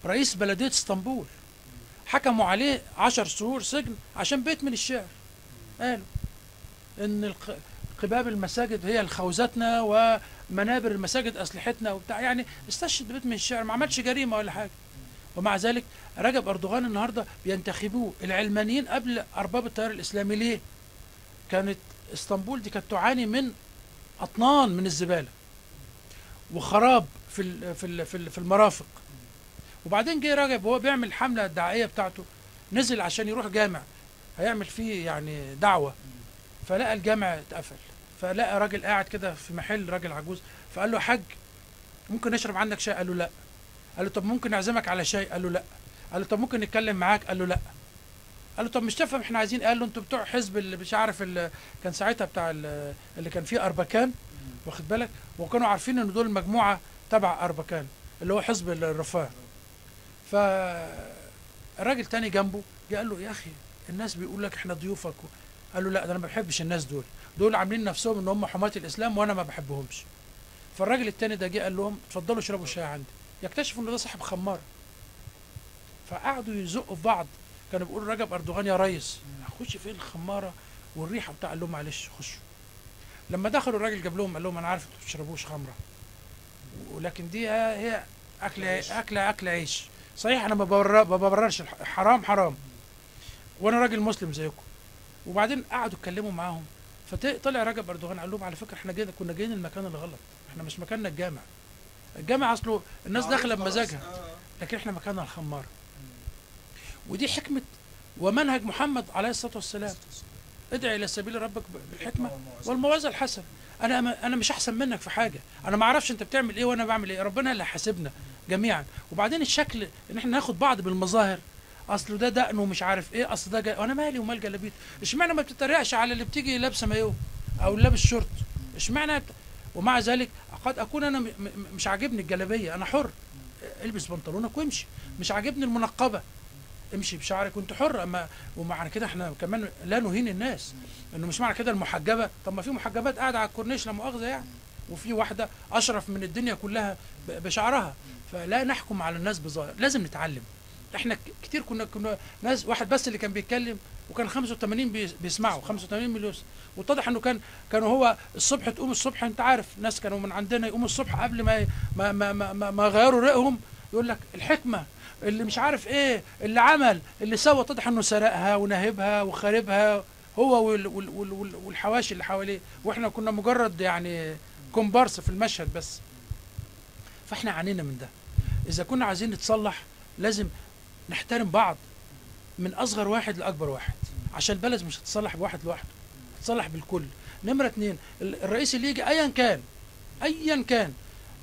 رئيس بلديه اسطنبول، حكموا عليه 10 شهور سجن عشان بيت من الشعر. قالوا ان قباب المساجد هي الخوذتنا، ومنابر المساجد اسلحتنا وبتاع، يعني استشهد بيت من الشعر، ما عملش جريمه ولا حاجه. ومع ذلك رجب اردوغان النهارده بينتخبوه العلمانيين قبل ارباب التيار الاسلامي. ليه؟ كانت اسطنبول دي كانت تعاني من اطنان من الزباله وخراب في المرافق. وبعدين جه رجب وهو بيعمل الحمله الدعائيه بتاعته، نزل عشان يروح جامع هيعمل فيه يعني دعوه، فلقى الجامع اتقفل، فلقى راجل قاعد كده في محل، راجل عجوز، فقال له: يا حاج ممكن نشرب عندك شاي؟ قال له لا. قال له: طب ممكن نعزمك على شاي؟ قال له لا. قال له: طب ممكن نتكلم معاك؟ قال له لا. قال له: طب مش تفهم احنا عايزين؟ قال له: انتوا بتوع حزب اللي مش عارف كان ساعتها بتاع اللي كان فيه اربكان، واخد بالك، وكانوا عارفين ان دول مجموعه تبع اربكان اللي هو حزب الرفاه. فالراجل تاني جنبه جه قال له: يا اخي الناس بيقول لك احنا ضيوفك. قال له: لا، ده انا ما بحبش الناس دول عاملين نفسهم ان هم حماة الاسلام وانا ما بحبهمش. فالراجل التاني ده جه قال لهم: اتفضلوا اشربوا شاي عندي. يكتشفوا ان ده صاحب خماره، فقعدوا يزقوا في بعض. كانوا بيقولوا: رجب اردوغان يا ريس، هخش فين الخماره والريحه بتاع؟ قال لهم: معلش خشوا. لما دخلوا الراجل جاب لهم قال لهم: انا عارف انتوا ما بتشربوش خمره، ولكن دي هي اكل عيش. صحيح انا ما ببررش، حرام، وانا راجل مسلم زيكم. وبعدين قعدوا يتكلموا معاهم، فطلع رجب اردوغان قال لهم: على فكره احنا كنا جايين المكان اللي غلط، احنا مش مكاننا الجامع اصله الناس داخله بمزاجها، لكن احنا مكاننا الخماره. ودي حكمه ومنهج محمد عليه الصلاه والسلام: ادعي الى سبيل ربك بالحكمه والموعظه الحسنه. انا مش احسن منك في حاجه، انا ما اعرفش انت بتعمل ايه وانا بعمل ايه، ربنا اللي حاسبنا جميعا. وبعدين الشكل ان احنا ناخد بعض بالمظاهر، اصله ده دقنه مش عارف ايه، اصل ده وانا مالي ومال جلابيته، اشمعنى ما بتتريقش على اللي بتيجي لابسه مايو او لابس شورت؟ اشمعنى ومع ذلك قد اكون انا مش عاجبني الجلابيه، انا حر، البس بنطلونك وامشي. مش عاجبني المنقبه، امشي بشعرك وانت حر. اما ومعنى كده احنا كمان لا نهين الناس، انه مش معنى كده المحجبه، طب ما في محجبات قاعده على الكورنيش لا مؤاخذه يعني، وفي واحده اشرف من الدنيا كلها بشعرها. فلا نحكم على الناس بظاهر، لازم نتعلم. احنا كتير كنا ناس، واحد بس اللي كان بيتكلم وكان 85 بيسمعوا، 85 مليون. واتضح انه كانوا هو الصبح تقوم الصبح، انت عارف ناس كانوا من عندنا يقوموا الصبح قبل ما يغيروا رأيهم يقول لك الحكمه اللي مش عارف ايه اللي عمل اللي سوى. اتضح انه سرقها ونهبها وخاربها هو والحواشي اللي حواليه، واحنا كنا مجرد يعني كومبارس في المشهد بس. فاحنا عانينا من ده. اذا كنا عايزين نتصلح لازم نحترم بعض من اصغر واحد لاكبر واحد، عشان البلد مش هتتصلح بواحد لوحده، هتتصلح بالكل. نمرة 2، الرئيس اللي يجي ايا كان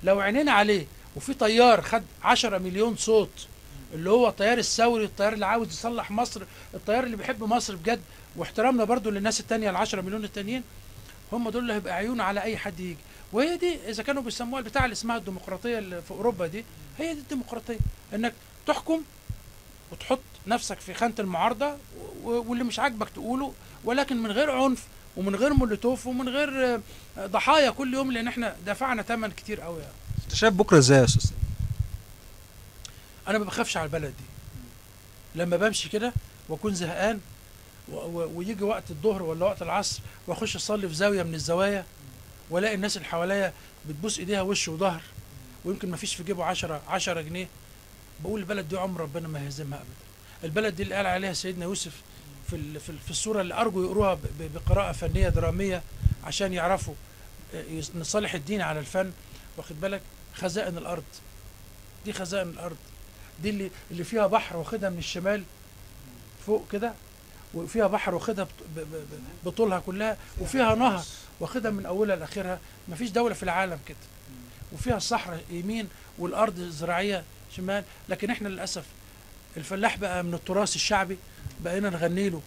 لو عينينا عليه وفي طيار خد 10 مليون صوت، اللي هو الطيار الثوري، الطيار اللي عاوز يصلح مصر، الطيار اللي بيحب مصر بجد، واحترامنا برضو للناس التانية ال10 مليون التانيين، هم دول اللي هيبقى عيون على اي حد يجي. وهي دي اذا كانوا بيسموها البتاع اللي اسمها الديمقراطيه اللي في اوروبا دي، هي دي الديمقراطيه، انك تحكم وتحط نفسك في خانه المعارضه واللي مش عاجبك تقوله، ولكن من غير عنف ومن غير مولوتوف ومن غير ضحايا كل يوم، لان احنا دفعنا ثمن كتير قوي. انت شايف بكره ازاي يا استاذ؟ انا ما بخافش على البلد دي. لما بمشي كده واكون زهقان ويجي وقت الظهر ولا وقت العصر واخش اصلي في زاويه من الزوايا والاقي الناس اللي حواليا بتبوس ايديها وش وظهر، ويمكن ما فيش في جيبه 10 جنيه، بقول البلد دي عمر ربنا ما هيهزمها ابدا. البلد دي اللي قال عليها سيدنا يوسف في السوره اللي ارجو يقروها بقراءه فنيه دراميه عشان يعرفوا نصالح الدين على الفن، واخد بالك، خزائن الارض دي، خزائن الارض دي اللي فيها بحر واخدها من الشمال فوق كده، وفيها بحر واخدها بطولها كلها، وفيها نهر واخدها من اولها لاخرها. مفيش دوله في العالم كده. وفيها الصحراء يمين والارض الزراعيه شمال. لكن احنا للاسف الفلاح بقى من التراث الشعبي بقينا نغني له.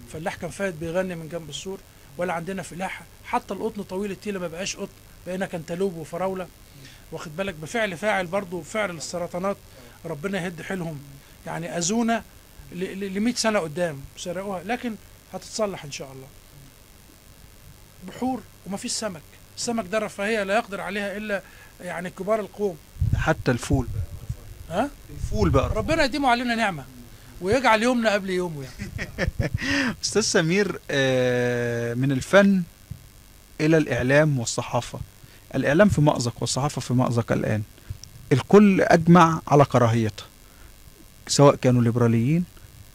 الفلاح كان فايت بيغني من جنب السور، ولا عندنا فلاحه. حتى القطن طويل التيله ما بقاش قطن، بقينا كنتالوب وفراوله، واخد بالك، بفعل فاعل برضه، فعل السرطانات ربنا يهد حيلهم، يعني اذونا ل 100 سنه قدام سرقوها، لكن هتتصلح ان شاء الله. بحور وما فيش سمك، السمك ده رفاهيه لا يقدر عليها الا يعني كبار القوم. حتى الفول ها؟ الفول بقى ربنا يديمه علينا نعمه ويجعل يومنا قبل يومه يعني. استاذ سمير، من الفن إلى الإعلام والصحافة. الإعلام في مأزق والصحافة في مأزق الآن. الكل أجمع على كراهيتها، سواء كانوا ليبراليين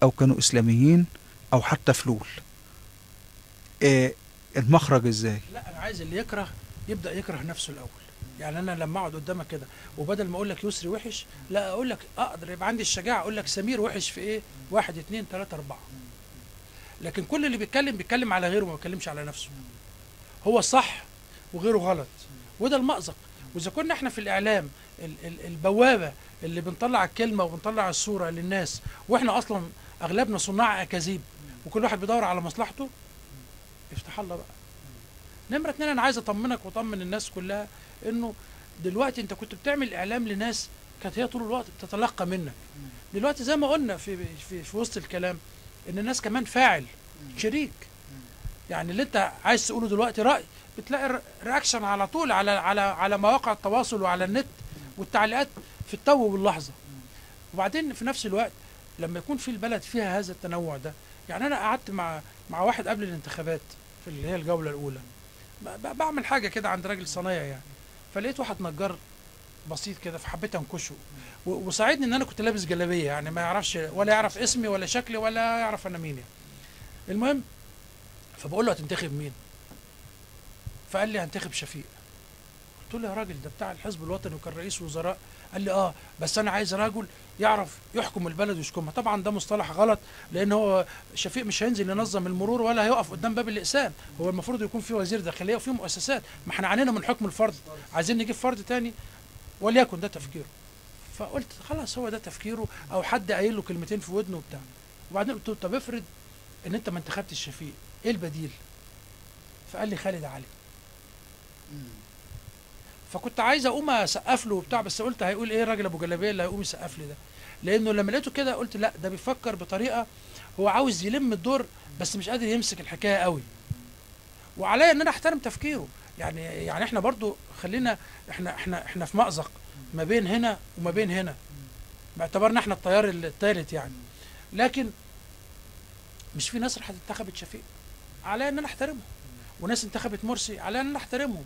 أو كانوا إسلاميين أو حتى فلول. المخرج إزاي؟ لا انا عايز اللي يكره يبدا يكره نفسه الاول. يعني انا لما اقعد قدامك كده وبدل ما اقول لك يسري وحش، لا اقول لك اقدر يبقى عندي الشجاعه اقول لك سمير وحش في ايه؟ 1 2 3 4. لكن كل اللي بيتكلم على غيره، ما بيتكلمش على نفسه. هو صح وغيره غلط، وده المأزق. واذا كنا احنا في الاعلام البوابه اللي بنطلع الكلمه وبنطلع الصوره للناس، واحنا اصلا اغلبنا صناع اكاذيب وكل واحد بيدور على مصلحته، افتح الله بقى. نمرة 2، انا عايز اطمنك واطمن الناس كلها انه دلوقتي انت كنت بتعمل اعلام لناس كانت هي طول الوقت بتتلقى منك. دلوقتي زي ما قلنا في وسط الكلام ان الناس كمان فاعل شريك. يعني اللي انت عايز تقوله دلوقتي رأي، بتلاقي رياكشن على طول على مواقع التواصل وعلى النت، والتعليقات في التو واللحظة. وبعدين في نفس الوقت لما يكون في البلد فيها هذا التنوع ده، يعني انا قعدت مع واحد قبل الانتخابات في اللي هي الجولة الأولى، بعمل حاجة كده عند راجل صنايع يعني، فلقيت واحد نجار بسيط كده، فحبيت انكشه. وساعدني ان انا كنت لابس جلابيه، يعني ما يعرفش ولا يعرف اسمي ولا شكلي ولا يعرف انا مين يعني. المهم فبقول له هتنتخب مين؟ فقال لي هنتخب شفيق. قلت له يا راجل ده بتاع الحزب الوطني وكان رئيس وزراء. قال لي بس انا عايز راجل يعرف يحكم البلد ويشكمها. طبعا ده مصطلح غلط، لان هو شفيق مش هينزل ينظم المرور ولا هيقف قدام باب الاقسام. هو المفروض يكون في وزير داخليه وفي مؤسسات، ما احنا عنينا من حكم الفرد، عايزين نجيب فرد تاني وليكن ده تفكيره. فقلت خلاص هو ده تفكيره، او حد قايل له كلمتين في ودنه وبتاع. وبعدين قلت له طب افرض ان انت ما انتخبتش شفيق، ايه البديل؟ فقال لي خالد علي. فكنت عايز اقوم اسقف له وبتاع، بس قلت هيقول ايه الراجل ابو جلابيه اللي هيقوم يسقف لي ده؟ لانه لما لقيته كده قلت لا، ده بيفكر بطريقه هو عاوز يلم الدور بس مش قادر يمسك الحكايه قوي. وعليا ان انا احترم تفكيره. يعني احنا برضو خلينا احنا في مأزق ما بين هنا وما بين هنا، باعتبارنا احنا التيار الثالث يعني. لكن مش في ناس راحت انتخبت شفيق، عليا ان انا احترمهم، وناس انتخبت مرسي عليا ان انا احترمهم.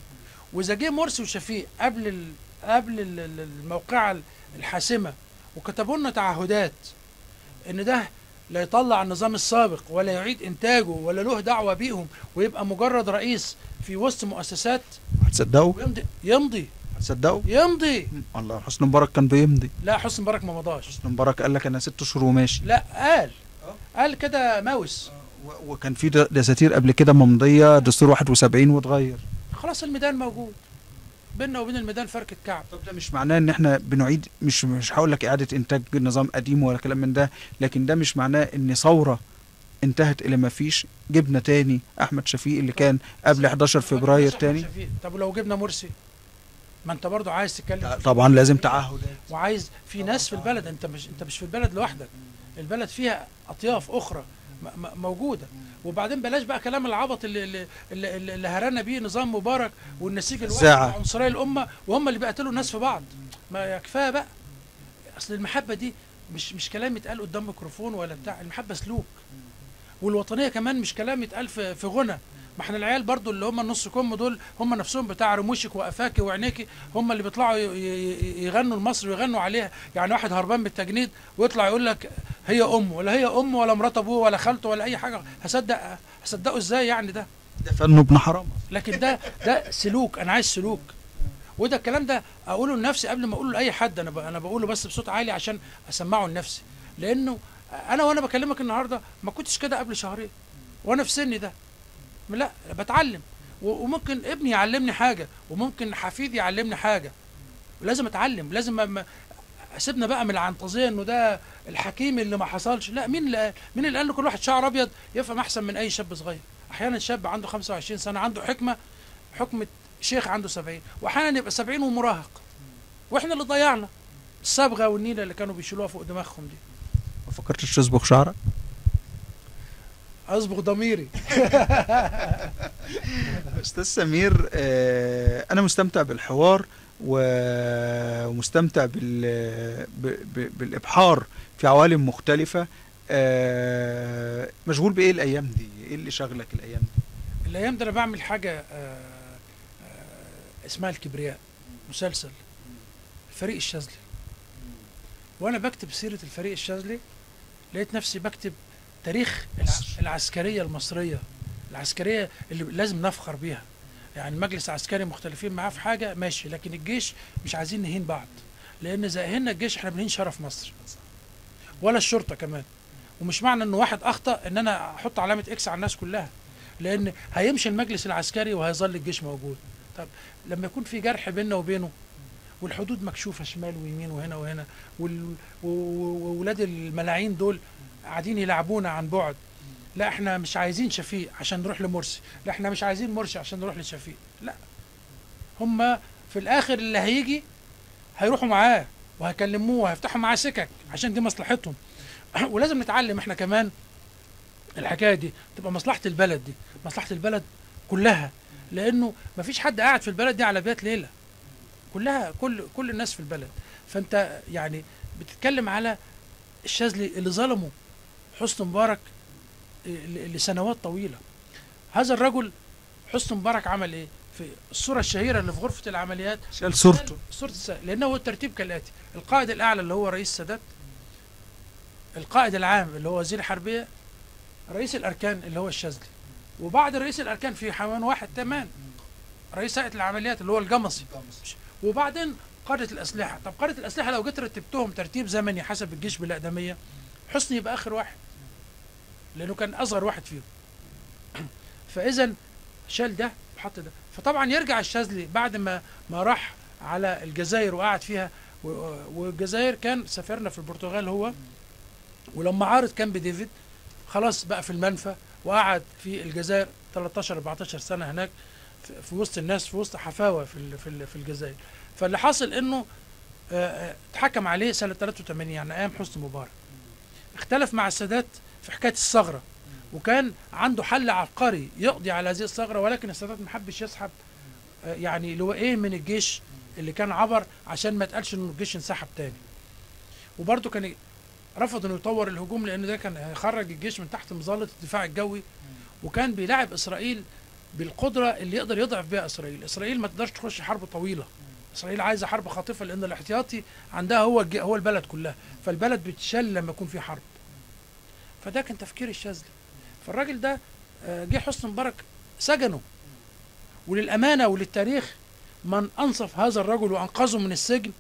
واذا جه مرسي وشفيق قبل الموقعه الحاسمه وكتبوا لنا تعهدات ان ده لا يطلع النظام السابق ولا يعيد انتاجه ولا له دعوه بيهم، ويبقى مجرد رئيس في وسط مؤسسات، هتصدقوا؟ يمضي. هتصدقوا؟ يمضي. الله، حسني مبارك كان بيمضي. لا حسني مبارك ما مضاش. حسني مبارك قال لك انا 6 شهور وماشي. لا قال كده ماوس. وكان في دساتير قبل كده ممضيه، دستور 71 واتغير. خلاص الميدان موجود، بيننا وبين الميدان فركة كعب. طب ده مش معناه ان احنا بنعيد، مش هقول لك اعاده انتاج نظام قديم ولا كلام من ده، لكن ده مش معناه ان ثوره انتهت الى ما فيش. جبنا تاني احمد شفيق اللي كان قبل 11 فبراير تاني. طب ولو جبنا مرسي؟ ما انت برضو عايز تتكلم. طبعا لازم تعهد، وعايز في ناس في البلد، انت مش في البلد لوحدك، البلد فيها اطياف اخرى موجوده. وبعدين بلاش بقى كلام العبط اللي هرنا بيه نظام مبارك والنسيج الواحد وعنصري الامه وهم اللي بيقتلوا الناس في بعض. ما كفايه بقى. اصل المحبه دي مش كلام يتقال قدام ميكروفون ولا بتاع، المحبه سلوك. والوطنيه كمان مش كلام يتقال في غنى. ما احنا العيال برضو اللي هم النص كم دول هم نفسهم بتاع رموشك وقفاكي وعينيكي، هم اللي بيطلعوا يغنوا لمصر ويغنوا عليها. يعني واحد هربان بالتجنيد ويطلع يقول لك هي امه، ولا هي امه ولا مرات ابوه ولا خالته ولا اي حاجه، هصدقه ازاي يعني؟ ده فن ابن حرام. لكن ده سلوك. انا عايز سلوك. وده الكلام ده اقوله لنفسي قبل ما اقوله لاي حد. انا بقوله بس بصوت عالي عشان اسمعه لنفسي، لانه وانا بكلمك النهارده ما كنتش كده قبل شهرين وانا في سني ده. لا بتعلم، وممكن ابني يعلمني حاجه، وممكن حفيدي يعلمني حاجه. لازم اتعلم، لازم سيبنا بقى من العنطزيه انه ده الحكيم اللي ما حصلش. لا، مين اللي قال لكل واحد شعر ابيض يفهم احسن من اي شاب صغير؟ احيانا شاب عنده 25 سنه عنده حكمه شيخ عنده 70، واحيانا يبقى 70 ومراهق. واحنا اللي ضيعنا الصبغه والنيله اللي كانوا بيشيلوها فوق دماغهم دي. ما فكرتش تصبغ شعرك؟ اصبغ ضميري. استاذ سمير، انا مستمتع بالحوار ومستمتع بالابحار في عوالم مختلفه. مشغول بايه الايام دي؟ ايه اللي شغلك الايام دي؟ الايام ده انا بعمل حاجه اسمها الكبرياء، مسلسل الفريق الشاذلي. وانا بكتب سيره الفريق الشاذلي لقيت نفسي بكتب تاريخ العسكريه المصريه، العسكريه اللي لازم نفخر بيها. يعني مجلس عسكري مختلفين معاه في حاجه ماشي، لكن الجيش مش عايزين نهين بعض، لان اذا هنا الجيش احنا بنهين شرف مصر، ولا الشرطه كمان. ومش معنى انه واحد اخطا ان انا احط علامه اكس على الناس كلها، لان هيمشي المجلس العسكري وهيظل الجيش موجود. طب لما يكون في جرح بيننا وبينه، والحدود مكشوفه شمال ويمين وهنا وهنا، وولاد الملاعين دول قاعدين يلعبونا عن بعد، لا احنا مش عايزين شفيق عشان نروح لمرسي، لا احنا مش عايزين مرسي عشان نروح لشفيق، لا هم في الاخر اللي هيجي هيروحوا معاه وهيكلموه وهيفتحوا معاه سكك عشان دي مصلحتهم. ولازم نتعلم احنا كمان الحكايه دي تبقى مصلحه البلد، دي مصلحه البلد كلها، لانه مفيش حد قاعد في البلد دي على بيت ليله، كلها كل الناس في البلد. فانت يعني بتتكلم على الشاذلي اللي ظلمه حسني مبارك لسنوات طويله. هذا الرجل حسني مبارك عمل ايه؟ في الصوره الشهيره اللي في غرفه العمليات شال صورته، لانه هو الترتيب كالاتي: القائد الاعلى اللي هو رئيس السادات، القائد العام اللي هو وزير الحربيه، رئيس الاركان اللي هو الشاذلي، وبعد رئيس الاركان في حيوان واحد كمان رئيس هيئه العمليات اللي هو الجمصي، وبعدين قاده الاسلحه. طب قاده الاسلحه لو جيت رتبتهم ترتيب زمني حسب الجيش بالاقدميه، حسني يبقى اخر واحد لانه كان اصغر واحد فيهم. فاذا شال ده وحط ده. فطبعا يرجع الشاذلي بعد ما راح على الجزائر وقعد فيها، والجزائر كان سافرنا في البرتغال هو، ولما عارض كامب ديفيد خلاص بقى في المنفى، وقعد في الجزائر 13 14 سنه هناك في وسط الناس، في وسط حفاوه في الجزائر. فاللي حاصل انه اتحكم عليه سنه 83 يعني ايام حسني مبارك. اختلف مع السادات في حكايه الثغره، وكان عنده حل عبقري يقضي على هذه الثغره، ولكن السادات ما حبش يسحب يعني لواء من الجيش اللي كان عبر عشان ما تقالش انه الجيش انسحب تاني. وبرده كان رفض انه يطور الهجوم لان ده كان هيخرج الجيش من تحت مظله الدفاع الجوي، وكان بيلاعب اسرائيل بالقدره اللي يقدر يضعف بها اسرائيل. اسرائيل ما تقدرش تخش حرب طويله، اسرائيل عايزه حرب خاطفه لان الاحتياطي عندها هو البلد كلها، فالبلد بتشل لما يكون في حرب. فده كان تفكير الشاذلي. فالراجل ده جه حسني مبارك سجنه، وللامانه وللتاريخ من انصف هذا الرجل وانقذه من السجن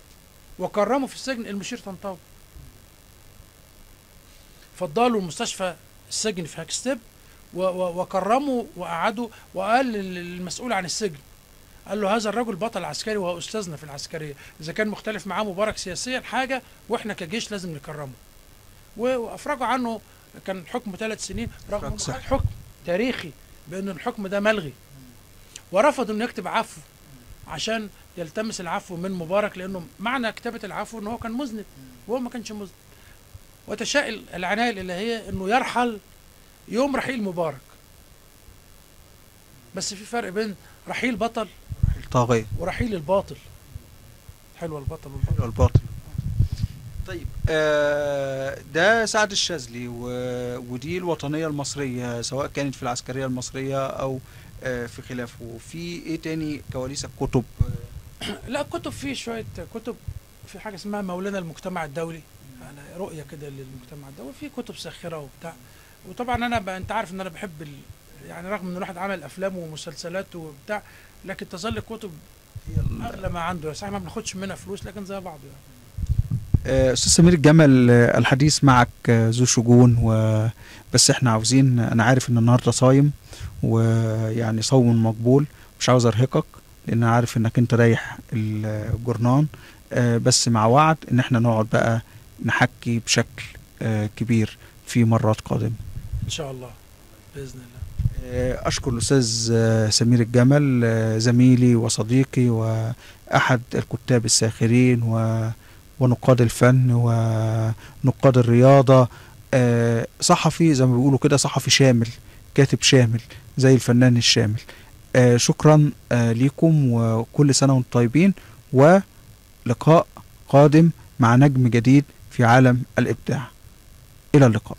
وكرمه في السجن المشير طنطاوي. فضلوا المستشفى السجن في هاكستيب وكرمه وقعده، وقال للمسؤول عن السجن، قال له هذا الرجل بطل عسكري وهو استاذنا في العسكريه، اذا كان مختلف معاه مبارك سياسيا حاجه واحنا كجيش لازم نكرمه. وافرجوا عنه، كان حكمه 3 سنين رغم انه خد حكم تاريخي بان الحكم ده ملغي، ورفض انه يكتب عفو عشان يلتمس العفو من مبارك، لانه معنى كتابه العفو انه هو كان مذنب وهو ما كانش مذنب. وتشاء العنايه الالهيه انه يرحل يوم رحيل مبارك. بس في فرق بين رحيل بطل طاغية ورحيل الباطل. حلوه البطل والباطل. طيب ده سعد الشاذلي ودي الوطنية المصرية سواء كانت في العسكرية المصرية أو في خلافه. في إيه تاني كواليس الكتب؟ لا كتب، في شوية كتب، في حاجة اسمها مولانا المجتمع الدولي، يعني رؤية كده للمجتمع الدولي، في كتب ساخرة وبتاع. وطبعا أنا أنت عارف إن أنا بحب يعني رغم إن الواحد عمل أفلام ومسلسلات وبتاع، لكن تظل الكتب أغلى ما عنده. صحيح ما بناخدش منها فلوس لكن زي بعض يعني. أستاذ سمير الجمل، الحديث معك ذو شجون، بس احنا عاوزين، انا عارف ان النهارده صايم ويعني صوم مقبول، مش عاوز ارهقك لان انا عارف انك انت رايح الجرنان، بس مع وعد ان احنا نقعد بقى نحكي بشكل كبير في مرات قادمة ان شاء الله باذن الله. اشكر الاستاذ سمير الجمل، زميلي وصديقي واحد الكتاب الساخرين ونقاد الفن ونقاد الرياضة، صحفي زي ما بيقولوا كده، صحفي شامل، كاتب شامل زي الفنان الشامل. شكرا ليكم وكل سنة وانتم طيبين، ولقاء قادم مع نجم جديد في عالم الإبداع. إلى اللقاء.